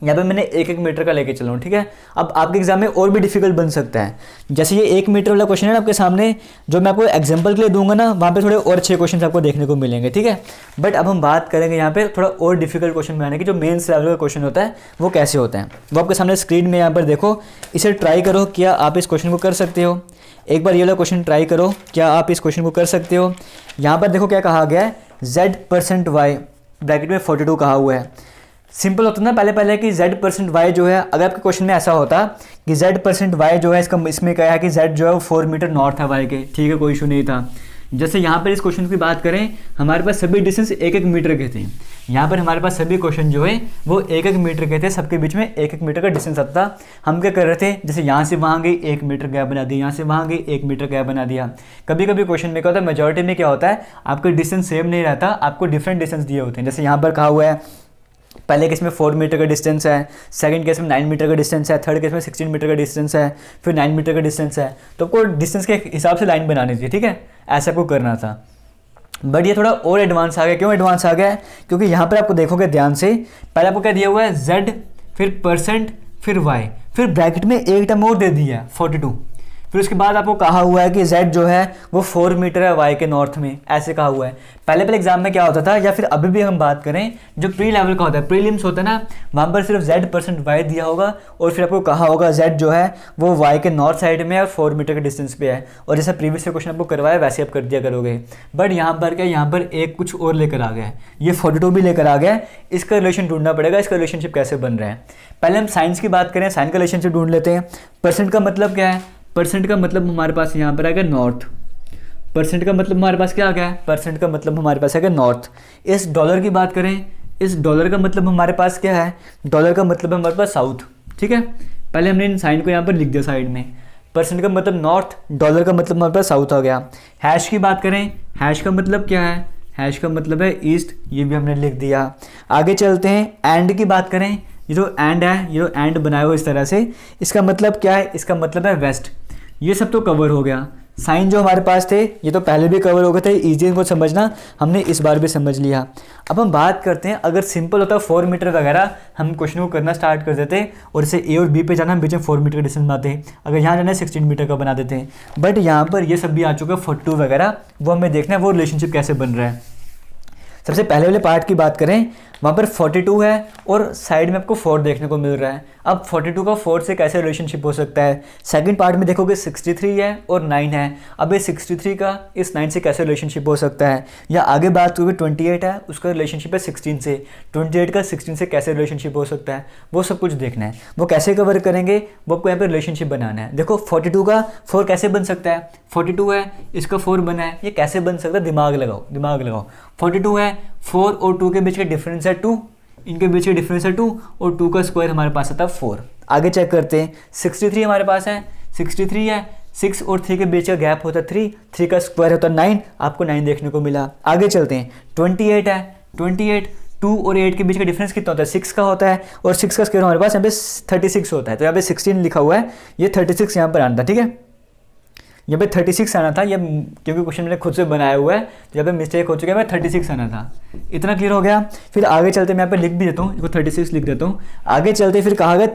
यहाँ पे मैंने 1-1 मीटर का लेके चला हूँ, ठीक है। अब आपके एग्जाम में और भी डिफिकल्ट बन सकता है, जैसे ये 1 मीटर वाला क्वेश्चन है ना आपके सामने, जो मैं आपको एग्जांपल के लिए दूंगा ना, वहाँ पे थोड़े और अच्छे क्वेश्चन आपको देखने को मिलेंगे, ठीक है। बट अब हम बात करेंगे यहाँ पे थोड़ा और डिफिकल्ट क्वेश्चन बनाने की, जो मेंस लेवल का क्वेश्चन होता है वो कैसे होता है। वो आपके सामने स्क्रीन में यहाँ पर देखो, इसे ट्राई करो, क्या आप इस क्वेश्चन को कर सकते हो। एक बार ये वाला क्वेश्चन ट्राई करो, क्या आप इस क्वेश्चन को कर सकते हो। यहाँ पर देखो क्या कहा गया है, Z%Y ब्रैकेट में 42 कहा हुआ है। सिंपल होता ना पहले कि Z%Y जो है, अगर आपके क्वेश्चन में ऐसा होता कि Z%Y जो है इसमें क्या है कि Z जो है वो 4 मीटर नॉर्थ है Y के, ठीक है, कोई इशू नहीं था। जैसे यहाँ पर इस क्वेश्चन की बात करें, हमारे पास सभी डिस्टेंस 1-1 मीटर के थे। यहाँ पर हमारे पास सभी क्वेश्चन जो है वो 1-1 मीटर के थे, सबके बीच में 1-1 मीटर का डिस्टेंस आता था। हम क्या कर रहे थे, जैसे यहाँ से वहाँ गई 1 मीटर गैप बना दिया, यहाँ से वहाँ गई 1 मीटर गैप बना दिया। कभी कभी क्वेश्चन में क्या होता है, मेजॉरिटी में क्या होता है, आपका डिस्टेंस सेम नहीं रहता, आपको डिफरेंट डिस्टेंस दिए होते हैं। जैसे यहाँ पर कहा हुआ है, पहले केस में 4 मीटर का डिस्टेंस है, सेकंड केस में 9 मीटर का डिस्टेंस है, थर्ड केस में 16 मीटर का डिस्टेंस है, फिर 9 मीटर का डिस्टेंस है। तो आपको डिस्टेंस के हिसाब से लाइन बनानी थी, ठीक है, ऐसा आपको करना था। बट ये थोड़ा और एडवांस आ गया। क्यों एडवांस आ गया है, क्योंकि यहाँ पर आपको देखोगे ध्यान से, पहले आपको क्या दिया हुआ है, Z, फिर %, फिर Y, फिर ब्रैकेट में एक टर्म और दे दिया है 42। फिर उसके बाद आपको कहा हुआ है कि Z जो है वो 4 मीटर है Y के नॉर्थ में, ऐसे कहा हुआ है। पहले एग्जाम में क्या होता था, या फिर अभी भी हम बात करें, जो प्री लेवल का होता है, प्रीलिम्स होता है ना, वहाँ पर सिर्फ Z%Y दिया होगा और फिर आपको कहा होगा Z जो है वो Y के नॉर्थ साइड में है और 4 मीटर के डिस्टेंस पे है, और जैसा प्रीवियस क्वेश्चन आपको करवाया वैसे आप कर दिया करोगे। बट यहाँ पर क्या, यहाँ पर एक कुछ और लेकर आ गया है, ये 42 भी लेकर आ गया है। इसका रिलेशन ढूंढना पड़ेगा, इसका रिलेशनशिप कैसे बन रहा है। पहले हम साइंस की बात करें, साइन का रिलेशनशिप ढूंढ लेते हैं। परसेंट का मतलब क्या है, परसेंट का मतलब हमारे पास यहाँ पर आ गया नॉर्थ। परसेंट का मतलब हमारे पास क्या आ गया है, परसेंट का मतलब हमारे पास आ गया नॉर्थ। इस डॉलर की बात करें, इस डॉलर का मतलब हमारे पास क्या है, डॉलर का मतलब हमारे पास साउथ, ठीक है। पहले हमने इन साइन को यहाँ पर लिख दिया साइड में, परसेंट का मतलब नॉर्थ, डॉलर का मतलब हमारे पास साउथ आ गया। हैश की बात करें, हैश का मतलब क्या है, हैश का मतलब है ईस्ट, ये भी हमने लिख दिया। आगे चलते हैं, एंड की बात करें, ये जो एंड है, ये जो एंड बनाया हो इस तरह से, इसका मतलब क्या है, इसका मतलब है वेस्ट। ये सब तो कवर हो गया। साइन जो हमारे पास थे ये तो पहले भी कवर हो गए थे, इजी इनको समझना, हमने इस बार भी समझ लिया। अब हम बात करते हैं, अगर सिंपल होता 4 मीटर वगैरह, हम क्वेश्चन को करना स्टार्ट कर देते और इसे ए और बी पे जाना, हम बीच में 4 मीटर का डिस्टेंस बनाते, अगर यहाँ जाना 16 मीटर का बना देते हैं। बट यहाँ पर ये सब भी आ चुका है 42 वगैरह, वो हमें देखना है वो रिलेशनशिप कैसे बन रहा है। सबसे पहले वाले पार्ट की बात करें, वहाँ पर 42 है और साइड में आपको 4 देखने को मिल रहा है। अब 42 का 4 से कैसे रिलेशनशिप हो सकता है। सेकंड पार्ट में देखोगे 63 है और 9 है। अब ये 63 का इस 9 से कैसे रिलेशनशिप हो सकता है, या आगे बात करोगे 28 है, उसका रिलेशनशिप है 16 से, 28 का 16 से कैसे रिलेशनशिप हो सकता है, वो सब कुछ देखना है। वो कैसे कवर करेंगे, वो आपको यहाँ पर रिलेशनशिप बनाना है। देखो 42 का 4 कैसे बन सकता है, 42 है, इसका 4 बना है, ये कैसे बन सकता है, दिमाग लगाओ, दिमाग लगाओ। 42 है, 4 और 2 के बीच का डिफरेंस है 2, इनके बीच का डिफरेंस है 2, और 2 का स्क्वायर हमारे पास आता है 4। आगे चेक करते हैं, 63 हमारे पास है, 63 है, 6 और 3 के बीच का गैप होता है 3, 3 का स्क्वायर होता है 9, आपको 9 देखने को मिला। आगे चलते हैं, 28 है, 28, 2 और 8 के बीच का डिफरेंस कितना होता है, 6 का होता है, और 6 का स्क्वायर हमारे पास यहाँ पे 36 होता है, तो यहाँ पे 16 लिखा हुआ है, ये 36 यहाँ पर आना था, ठीक है। यहाँ पे 36 आना था, ये क्योंकि क्वेश्चन मैंने खुद से बनाया हुआ है, तो यहाँ पे मिस्टेक हो चुका है, मैं 36 आना था। इतना क्लियर हो गया। फिर आगे चलते मैं यहाँ पे लिख भी देता हूँ, इसको 36 लिख देता हूँ। आगे चलते फिर कहा गया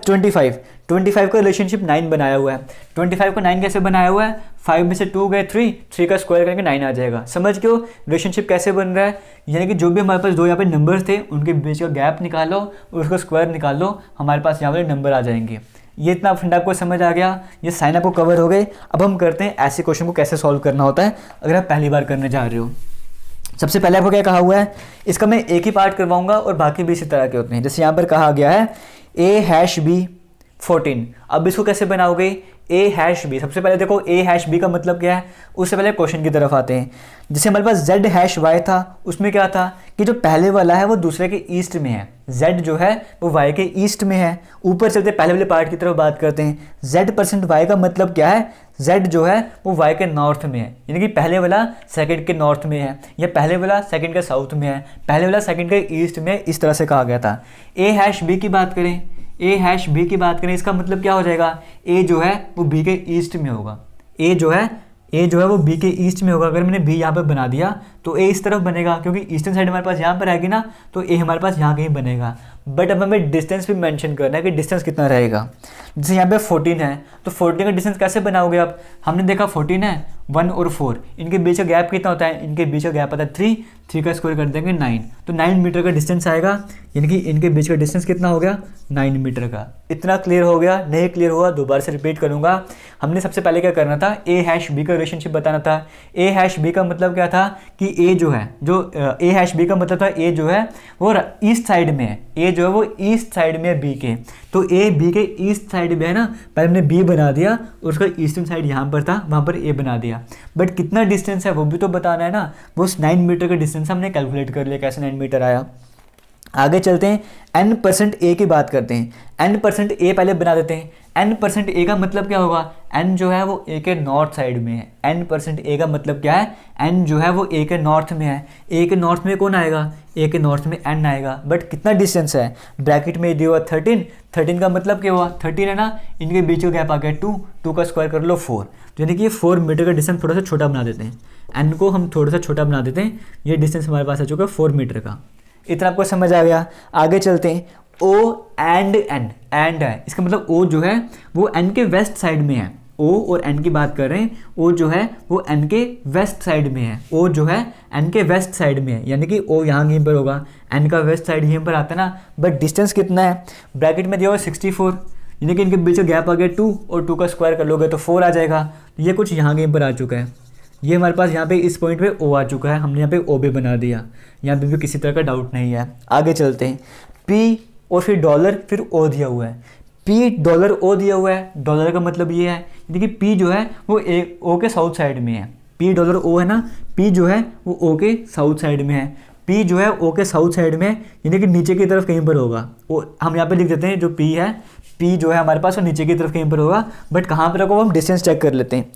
25 का रिलेशनशिप 9 बनाया हुआ है। 25 को 9 कैसे बनाया हुआ है, 5 में से 2 गए 3 का स्क्वायर करेंगे 9 आ जाएगा। समझ क्यों रिलेशनशिप कैसे बन रहा है, यानी कि जो भी हमारे पास दो यहाँ पे नंबर्स थे उनके बीच का गैप निकालो और उसका स्क्वायर निकाल लो, हमारे पास यहाँ वाले नंबर आ जाएंगे। ये इतना फंडा आपको समझ आ गया, ये साइन आपको कवर हो गए। अब हम करते हैं ऐसे क्वेश्चन को कैसे सॉल्व करना होता है अगर आप पहली बार करने जा रहे हो। सबसे पहले आपको क्या कहा हुआ है, इसका मैं एक ही पार्ट करवाऊंगा और बाकी भी इसी तरह के होते हैं। जैसे यहाँ पर कहा गया है a#b 14, अब इसको कैसे बनाओगे, a#b। सबसे पहले देखो a#b का मतलब क्या है, उससे पहले क्वेश्चन की तरफ आते हैं। जैसे हमारे पास z#y था, उसमें क्या था कि जो पहले वाला है वो दूसरे के ईस्ट में है, z जो है वो y के ईस्ट में है। ऊपर चलते पहले वाले पार्ट की तरफ बात करते हैं। Z% y का मतलब क्या है, z जो है वो y के नॉर्थ में है, यानी कि पहले वाला सेकंड के नॉर्थ में है, या पहले वाला सेकंड के साउथ में है, पहले वाला सेकंड के ईस्ट में, इस तरह से कहा गया था। a#b की बात करें, a#b की बात करें, इसका मतलब क्या हो जाएगा, a जो है वो b के ईस्ट में होगा, a जो है वो b के ईस्ट में होगा। अगर मैंने b यहाँ पर बना दिया तो a इस तरफ बनेगा, क्योंकि ईस्टर्न साइड हमारे पास यहाँ पर आएगी ना, तो a हमारे पास यहाँ कहीं बनेगा। बट अब हमें डिस्टेंस भी मेंशन करना है कि डिस्टेंस कितना रहेगा। जैसे यहाँ पे 14 है तो 14 का डिस्टेंस कैसे बनाओगे आप, हमने देखा 14 है 1 और 4, इनके बीच का गैप कितना होता है, इनके बीच का गैप आता है 3 का स्क्वायर कर देंगे 9, तो 9 मीटर का डिस्टेंस आएगा, यानी कि इनके बीच का डिस्टेंस कितना हो गया 9 मीटर का। इतना क्लियर हो गया? नहीं क्लियर हुआ दोबारा से रिपीट करूंगा। हमने सबसे पहले क्या करना था, ए हैश बी का रिलेशनशिप बताना था। ए हैश बी का मतलब क्या था कि ए जो है, जो ए हैश बी का मतलब था ए जो है वो ईस्ट साइड में है, ए जो है वो ईस्ट साइड में है बी के, तो ए बी के ईस्ट साइड में है ना, पहले हमने बी बना दिया और उसका ईस्टर्न साइड यहाँ पर था, वहाँ पर ए बना दिया, बट कितना डिस्टेंस है वो भी तो बताना है ना। वो 9 मीटर का डिस्टेंस हमने कैलकुलेट कर लिया, कैसे 9 मीटर आया। आगे चलते हैं, n% a की बात करते हैं। n% a पहले बना देते हैं। n% a का मतलब क्या होगा, n जो है वो a के नॉर्थ साइड में है। n% a का मतलब क्या है, n जो है वो a के नॉर्थ में है। a के नॉर्थ में कौन आएगा, a के नॉर्थ में n आएगा, बट कितना डिस्टेंस है, ब्रैकेट में दिया हुआ 13, 13 का मतलब क्या हुआ 13 है ना, इनके बीच का गैप आ गया 2 का स्क्वायर कर लो 4, यानी कि ये 4 मीटर का डिस्टेंस थोड़ा सा छोटा बना देते हैं, n को हम थोड़ा सा छोटा बना देते हैं, ये डिस्टेंस हमारे पास आ चुका है 4 मीटर का। इतना आपको समझ आ गया। आगे चलते हैं, O एंड N, एंड है, इसका मतलब O जो है वो N के वेस्ट साइड में है। O और N की बात कर रहे हैं, O जो है वो N के वेस्ट साइड में है, O जो है N के वेस्ट साइड में है, यानी कि O यहाँ कहीं पर होगा, N का वेस्ट साइड यहीं पर आता है ना, बट डिस्टेंस कितना है, ब्रैकेट में दिया हुआ 64, यानी कि इनके बीच का गैप आ गया 2 और 2 का स्क्वायर कर लोगे तो 4 आ जाएगा, तो ये कुछ यहाँ कहीं पर आ चुका है। ये हमारे पास यहाँ पे इस पॉइंट पे O आ चुका है, हमने यहाँ पे O भी बना दिया, यहाँ पे भी किसी तरह का डाउट नहीं है। आगे चलते हैं, P और फिर डॉलर फिर O दिया हुआ है, P डॉलर O दिया हुआ है, डॉलर का मतलब ये है, यानी कि P जो है वो O के साउथ साइड में है, P डॉलर O है ना, P जो है वो O के साउथ साइड में है, P जो है O के साउथ साइड में, यानी कि नीचे की तरफ कहीं पर होगा, हम यहाँ पे लिख देते हैं जो P है, P जो है हमारे पास वो नीचे की तरफ कहीं पर होगा, बट कहाँ पर होगा हम डिस्टेंस चेक कर लेते हैं।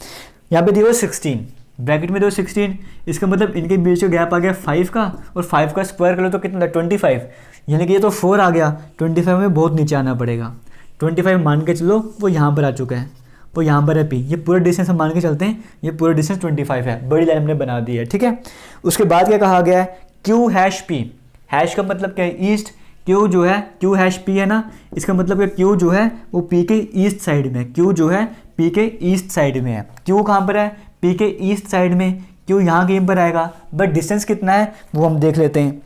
यहाँ पे दिया हुआ 16, ब्रैकेट में दो 16, इसका मतलब इनके बीच का गैप आ गया 5 का, और 5 का स्क्वायर कर लो तो कितना 25, यानी कि ये तो 4 आ गया, 25 में बहुत नीचे आना पड़ेगा, 25 मान के चलो वो यहाँ पर आ चुका है, वो यहाँ पर है P, ये पूरा डिस्टेंस हम मान के चलते हैं, ये पूरा डिस्टेंस 25 है, बड़ी लाइन हमने बना दी है, ठीक है। उसके बाद क्या कहा गया है, Q हैश P, हैश का मतलब क्या है ईस्ट, Q जो है Q हैश P है ना, इसका मतलब है Q जो है वो P के ईस्ट साइड में, Q जो है P के ईस्ट साइड में है, Q कहाँ पर है P के ईस्ट साइड में, Q यहाँ कहीं पर आएगा, बट डिस्टेंस कितना है वो हम देख लेते हैं।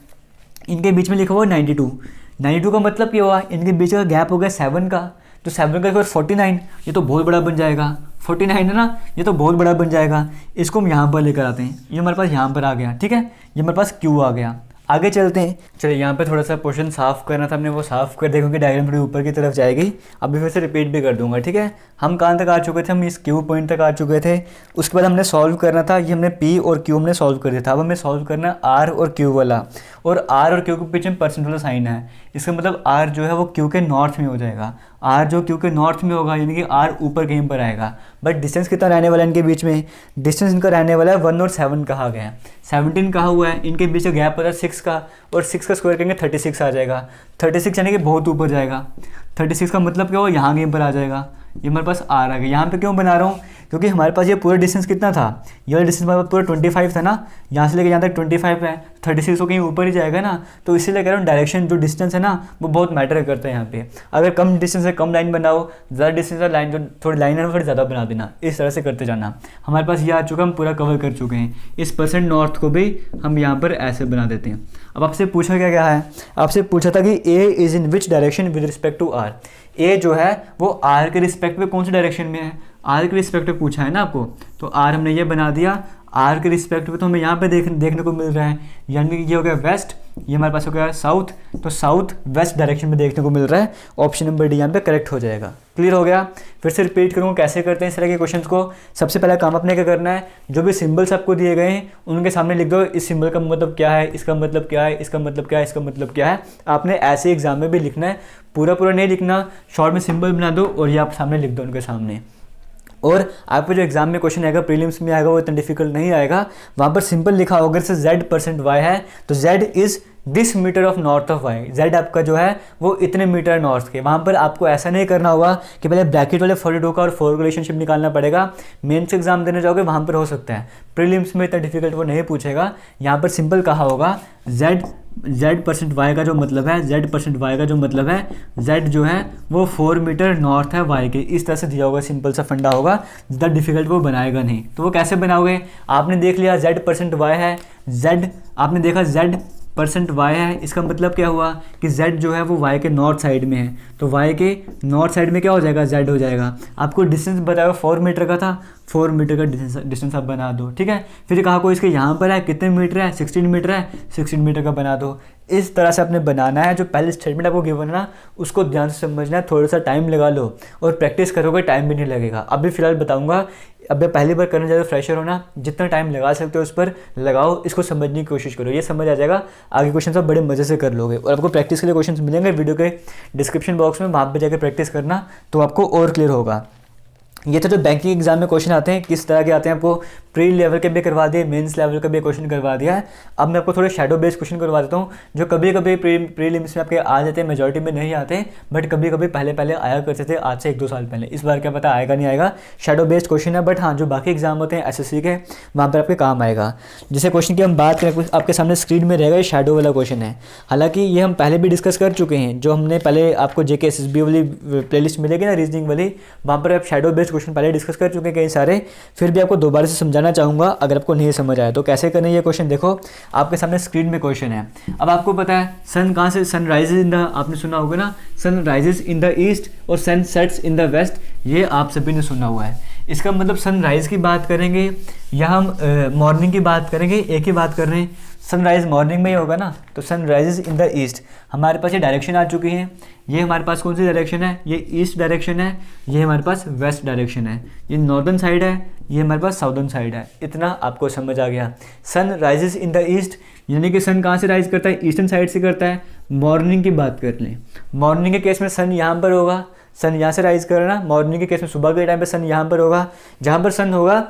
इनके बीच में लिखा हुआ 92 का मतलब क्या हुआ, इनके बीच का गैप हो गया 7 का, तो 7 का 49, ये तो बहुत बड़ा बन जाएगा, 49 है ना, ये तो बहुत बड़ा बन जाएगा, इसको हम यहाँ पर लेकर आते हैं, ये हमारे पास यहाँ पर आ गया, ठीक है, ये हमारे पास Q आ गया। आगे चलते हैं, चलिए यहाँ पे थोड़ा सा पोर्शन साफ़ करना था हमने, वो साफ़ कर देखो कि डायग्राम थोड़ी ऊपर की तरफ जाएगी, अभी फिर से रिपीट भी कर दूंगा, ठीक है। हम कहाँ तक आ चुके थे, हम इस Q पॉइंट तक आ चुके थे, उसके बाद हमने सॉल्व करना था, ये हमने P और Q हमने सॉल्व कर दिया था, अब हमें सॉल्व करना है R और Q वाला, और R और Q के पीछे परसेंट वाला साइन है, इसका मतलब R जो है वो Q के नॉर्थ में हो जाएगा, R जो Q के नॉर्थ में होगा, यानी कि R ऊपर कहीं पर आएगा, बट डिस्टेंस कितना रहने वाला है इनके बीच में, डिस्टेंस इनका रहने वाला है 1 और 7 कहा गया है, 17 कहा हुआ है, इनके बीच का गैप होता है 6 का, और 6 का स्क्वायर करेंगे 36 आ जाएगा, 36 यानी कि बहुत ऊपर जाएगा, 36 का मतलब क्या हो यहाँ कहीं पर आ जाएगा, ये हमारे पास R आ गया। यहाँ पे क्यों बना रहा हूँ, क्योंकि हमारे पास ये पूरा डिस्टेंस कितना था, ये वाला डिस्टेंस हमारे पास पूरा 25 था ना, यहाँ से लेकर यहाँ तक 25 है, 36 तो कहीं ऊपर ही जाएगा ना, तो इसीलिए कह रहा हूँ डायरेक्शन जो डिस्टेंस है ना वो बहुत मैटर करता है यहाँ पे। अगर कम डिस्टेंस है कम लाइन बनाओ, ज़्यादा डिस्टेंस है लाइन जो थोड़ी लाइन है थोड़ी ज़्यादा बना देना, इस तरह से करते जाना। हमारे पास ये आ चुका, हम पूरा कवर कर चुके हैं, इस परसेंट नॉर्थ को भी हम यहाँ पर ऐसे बना देते हैं। अब आपसे पूछा क्या क्या है, आपसे पूछा था कि A is in which direction with respect to R, A जो है वो R के रिस्पेक्ट में कौन सी डायरेक्शन में है, R के रिस्पेक्ट में पूछा है ना आपको, तो R हमने ये बना दिया, R के रिस्पेक्ट में तो हमें यहाँ पे देखने को मिल रहा है, यानी कि ये हो गया वेस्ट, ये हमारे पास हो गया साउथ, तो साउथ वेस्ट डायरेक्शन में देखने को मिल रहा है, ऑप्शन नंबर डी यहाँ पे करेक्ट हो जाएगा। क्लियर हो गया। फिर से रिपीट करूँगा कैसे करते हैं इस तरह के क्वेश्चंस को। सबसे पहला काम अपने क्या करना है, जो भी सिंबल्स आपको दिए गए हैं उनके सामने लिख दो इस सिंबल का मतलब क्या है, इसका मतलब क्या है, इसका मतलब क्या है, इसका मतलब क्या है। आपने ऐसे एग्जाम में भी लिखना है, पूरा नहीं लिखना, शॉर्ट में सिंबल बना दो और ये आप सामने लिख दो उनके सामने। और आपको जो एग्जाम में क्वेश्चन आएगा प्रीलिम्स में आएगा वो इतना डिफिकल्ट नहीं आएगा, वहाँ पर सिंपल लिखा होगा जैसे z% y है तो z is this metre of north of y, z आपका जो है वो इतने मीटर नॉर्थ के। वहाँ पर आपको ऐसा नहीं करना होगा कि पहले ब्रैकेट वाले 42 का और 4 का रिलेशनशिप निकालना पड़ेगा। मेंस एग्जाम देने जाओगे वहाँ पर हो सकता है, प्रीलिम्स में इतना डिफिकल्ट वो नहीं पूछेगा। यहाँ पर सिंपल कहा होगा z परसेंट वाई का जो मतलब है, z परसेंट वाई का जो मतलब है, z जो है वो 4 मीटर नॉर्थ है y के, इस तरह से दिया होगा। सिंपल सा फंडा होगा, ज़्यादा डिफिकल्ट वो बनाएगा नहीं। तो वो कैसे बनाओगे, आपने देख लिया z परसेंट वाई है, z आपने देखा z परसेंट y है, इसका मतलब क्या हुआ कि z जो है वो y के नॉर्थ साइड में है, तो y के नॉर्थ साइड में क्या हो जाएगा, z हो जाएगा। आपको डिस्टेंस बताया 4 मीटर का था, 4 मीटर का डिस्टेंस आप बना दो, ठीक है। फिर कहा कोई इसके यहाँ पर है, कितने मीटर है, 16 मीटर है, 16 मीटर का बना दो। इस तरह से आपने बनाना है। जो पहले स्टेटमेंट आपको गिवन है ना, उसको ध्यान से समझना है, थोड़ा सा टाइम लगा लो और प्रैक्टिस करोगे, टाइम भी नहीं लगेगा। अभी फिलहाल बताऊंगा, अब पहली बार करने ज़्यादा फ्रेशर हो ना, जितना टाइम लगा सकते हो उस पर लगाओ, इसको समझने की कोशिश करो, ये समझ आ जाएगा। आगे क्वेश्चन आप बड़े मज़े से कर लोगे। और आपको प्रैक्टिस के लिए क्वेश्चन मिलेंगे वीडियो के डिस्क्रिप्शन बॉक्स में, वहाँ पर जाकर प्रैक्टिस करना तो आपको और क्लियर होगा। ये तो जो बैंकिंग एग्जाम में क्वेश्चन आते हैं किस तरह के आते हैं, आपको प्री लेवल के भी करवा दिए, मेंस लेवल का भी क्वेश्चन करवा दिया है। अब मैं आपको थोड़े शैडो बेस्ड क्वेश्चन करवा देता हूँ, जो कभी कभी प्रीलिम्स में आपके आ जाते हैं, मेजॉरिटी में नहीं आते, बट कभी कभी पहले आया करते थे, आज से 1-2 साल पहले। इस बार क्या पता आएगा नहीं आएगा, शैडो बेस्ड क्वेश्चन है, बट हाँ जो बाकी एग्जाम होते हैं SSC के, वहाँ पर आपके काम आएगा। जैसे क्वेश्चन की हम बात करें, आपके सामने स्क्रीन में रहेगा, ये शैडो वाला क्वेश्चन है। हालांकि ये हम पहले भी डिस्कस कर चुके हैं, जो हमने पहले आपको JK SSB वाली प्लेलिस्ट मिलेगी ना, रीजनिंग वाली, वहाँ पर आप शैडो बेस्ड क्वेश्चन पहले डिस्कस कर चुके हैं कई सारे। फिर भी आपको दोबारा से समझाना चाहूँगा अगर आपको नहीं समझ आया तो। कैसे करना ये क्वेश्चन देखो, आपके सामने स्क्रीन में क्वेश्चन है। अब आपको पता है सन कहाँ से, सन राइजेज इन द, आपने सुना होगा ना, sun rises in the east और sun sets in the west, ये आप सभी ने सुना हुआ है। इसका मतलब सनराइज़ की बात करेंगे या हम मॉर्निंग की बात करेंगे, एक ही बात कर रहे हैं। सनराइज़ मॉर्निंग में ही होगा ना, तो सनराइजेज इन द ईस्ट। हमारे पास ये डायरेक्शन आ चुकी है, ये हमारे पास कौन सी डायरेक्शन है, ये ईस्ट डायरेक्शन है, ये हमारे पास वेस्ट डायरेक्शन है, ये नॉर्दर्न साइड है, ये हमारे पास साउदर्न साइड है। इतना आपको समझ आ गया। Sun rises in the east, यानी कि सन कहाँ से राइज करता है, ईस्टर्न साइड से करता है। मॉर्निंग की बात कर लें, मॉर्निंग के केस में सन यहाँ पर होगा, सन यहाँ से राइज करना। मॉर्निंग के केस में सुबह के टाइम पे सन यहाँ पर होगा, जहाँ पर सन होगा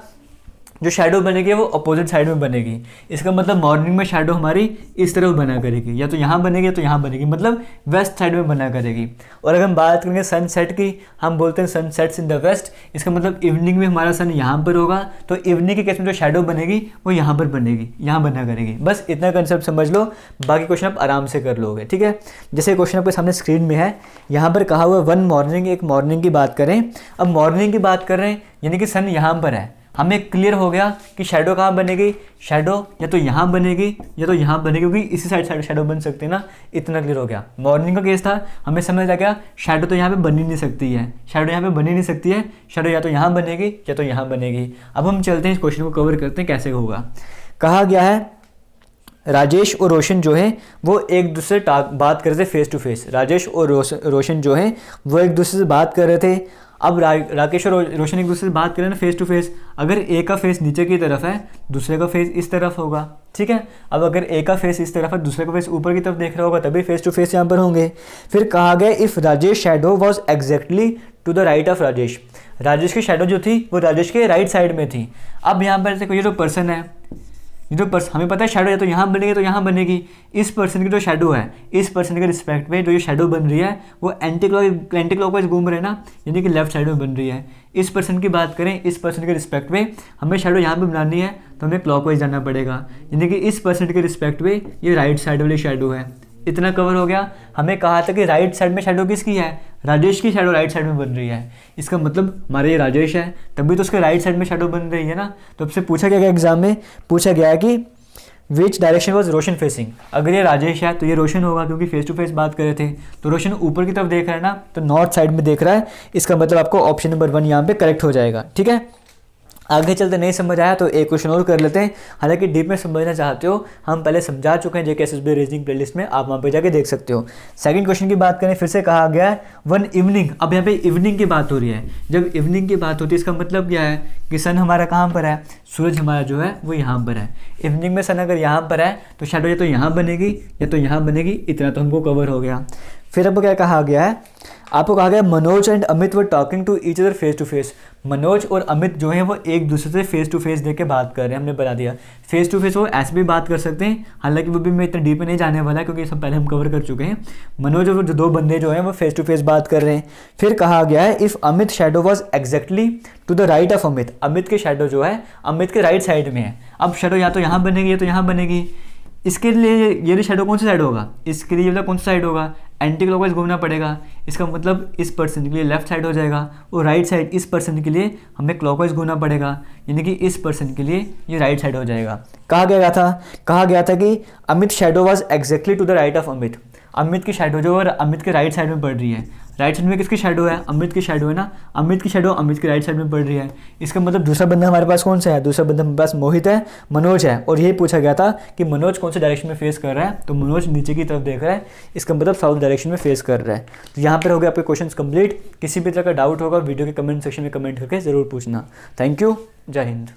जो शैडो बनेगी वो अपोजिट साइड में बनेगी। इसका मतलब मॉर्निंग में शैडो हमारी इस तरफ बना करेगी, या तो यहाँ बनेगी या तो यहाँ बनेगी, मतलब वेस्ट साइड में बना करेगी। और अगर हम बात करेंगे सनसेट की, हम बोलते हैं sun sets in the west. इसका मतलब इवनिंग में हमारा सन यहाँ पर होगा, तो इवनिंग के केस में जो शैडो बनेगी वो यहाँ पर बनेगी, यहाँ बना करेगी। बस इतना कंसेप्ट समझ लो, बाकी क्वेश्चन आप आराम से कर लोगे, ठीक है। जैसे क्वेश्चन आपके सामने स्क्रीन में है, यहाँ पर कहा हुआ वन मॉर्निंग, एक मॉर्निंग की बात करें। अब मॉर्निंग की बात कर रहे हैं, यानी कि सन यहाँ पर है, हमें क्लियर हो गया कि शैडो कहाँ बनेगी, शैडो या तो यहाँ बनेगी या तो यहाँ बनेगी, क्योंकि इसी साइड शैडो बन सकते हैं ना। इतना क्लियर हो गया। मॉर्निंग का केस था, हमें समझ आ गया शैडो तो यहाँ पे बन ही नहीं सकती है, शैडो यहाँ पे बन ही नहीं सकती है, शैडो या तो यहाँ बनेगी या तो यहाँ बनेगी। अब हम चलते हैं इस क्वेश्चन को कवर करते हैं कैसे होगा। कहा गया है राजेश और रोशन जो है वो एक दूसरे से बात कर रहे थे फेस टू फेस। राजेश और रोशन जो है वो एक दूसरे से बात कर रहे थे। अब राकेश और रोशन एक दूसरे से बात करें ना फेस टू फेस, अगर एक का फेस नीचे की तरफ है, दूसरे का फेस इस तरफ होगा, ठीक है। अब अगर एक का फेस इस तरफ है, दूसरे का फेस ऊपर की तरफ देख रहा होगा, तभी फेस टू फेस यहाँ पर होंगे। फिर कहा गया if Rajesh shadow was exactly to the right of Rajesh, Rajesh की शैडो जो थी वो राजेश के राइट साइड में थी। अब यहाँ पर देखो, ये जो पर्सन है, ये जो हमें पता है शैडो या तो यहाँ बनेगी तो यहाँ बनेगी। इस पर्सन की जो शैडो है, इस पर्सन के रिस्पेक्ट में जो ये शैडो बन रही है वो एंटी क्लॉकवाइज घूम रहे हैं ना, यानी कि लेफ्ट साइड में बन रही है। इस पर्सन की बात करें, इस पर्सन के रिस्पेक्ट में हमें शैडो यहाँ पे बनानी है तो हमें क्लॉकवाइज जाना पड़ेगा, यानी कि इस पर्सन के रिस्पेक्ट में ये राइट साइड वाली शैडो है। इतना कवर हो गया। हमें कहा था कि राइट साइड में शैडो किसकी है, राजेश की शैडो राइट साइड में बन रही है। इसका मतलब हमारे ये राजेश है, तभी तो उसके राइट साइड में शैडो बन रही है ना। तो आपसे पूछा गया एग्जाम में, पूछा गया कि which direction was Roshan facing. अगर ये राजेश है तो ये रोशन होगा, क्योंकि फेस टू फेस बात कर रहे थे। तो रोशन ऊपर की तरफ देख रहा है ना, तो नॉर्थ साइड में देख रहा है। इसका मतलब आपको ऑप्शन नंबर 1 यहाँ पे करेक्ट हो जाएगा, ठीक है। आगे चलते नहीं समझ आया तो एक क्वेश्चन और कर लेते हैं। हालांकि डीप में समझना चाहते हो, हम पहले समझा चुके हैं JK SSB रीजनिंग प्लेलिस्ट में, आप वहाँ पे जाके देख सकते हो। सेकंड क्वेश्चन की बात करें, फिर से कहा गया है वन इवनिंग। अब यहाँ पे इवनिंग की बात हो रही है। जब इवनिंग की बात होती है इसका मतलब क्या है कि सन हमारा कहाँ पर है, सूरज हमारा जो है वो यहाँ पर है। इवनिंग में सन अगर यहाँ पर है तो शैडो या तो यहाँ बनेगी या तो यहाँ बनेगी। इतना तो हमको कवर हो गया। फिर आपको क्या कहा गया है, आपको कहा गया Manoj and Amit were talking to each other face to face. Manoj और अमित जो हैं वो एक दूसरे से फेस टू फेस देख के बात कर रहे हैं, हमने बता दिया। फेस टू फेस वो ऐसे भी बात कर सकते हैं, हालांकि वो भी मैं इतना डीप में नहीं जाने वाला क्योंकि ये सब पहले हम कवर कर चुके हैं। मनोज और जो 2 बंदे जो हैं वो फेस टू फेस बात कर रहे हैं। फिर कहा गया है if Amit shadow was exactly to the right of Amit, Amit की शैडो जो है अमित के राइट साइड में है। अब शैडो या तो यहाँ बनेगी या तो यहाँ बनेगी। इसके लिए ये भी शैडो कौन सा साइड होगा, इसके लिए मतलब कौन सा साइड होगा, एंटी क्लॉकवाइज घूमना पड़ेगा। इसका मतलब इस पर्सन के लिए लेफ्ट साइड हो जाएगा और राइट साइड इस पर्सन के लिए हमें क्लॉकवाइज घूमना पड़ेगा, यानी कि इस पर्सन के लिए ये राइट साइड हो जाएगा। कहा गया था कि Amit shadow was exactly to the right of Amit, Amit की शैडो जो है अमित के राइट साइड में पड़ रही है। राइट साइड में किसकी शैडो है, अमित की शैडो है ना, अमित की शैडो अमित के राइट साइड में पड़ रही है। इसका मतलब दूसरा बंदा हमारे पास कौन सा है, दूसरा बंदा हमारे पास मोहित है, मनोज है। और यही पूछा गया था कि मनोज कौन से डायरेक्शन में फेस कर रहा है, तो मनोज नीचे की तरफ देख रहा है, इसका मतलब साउथ डायरेक्शन में फेस कर रहा है। तो यहाँ पर हो गया आपके क्वेश्चन कंप्लीट। किसी भी तरह का डाउट होगा वीडियो के कमेंट सेक्शन में कमेंट करके ज़रूर पूछना। थैंक यू, जय हिंद।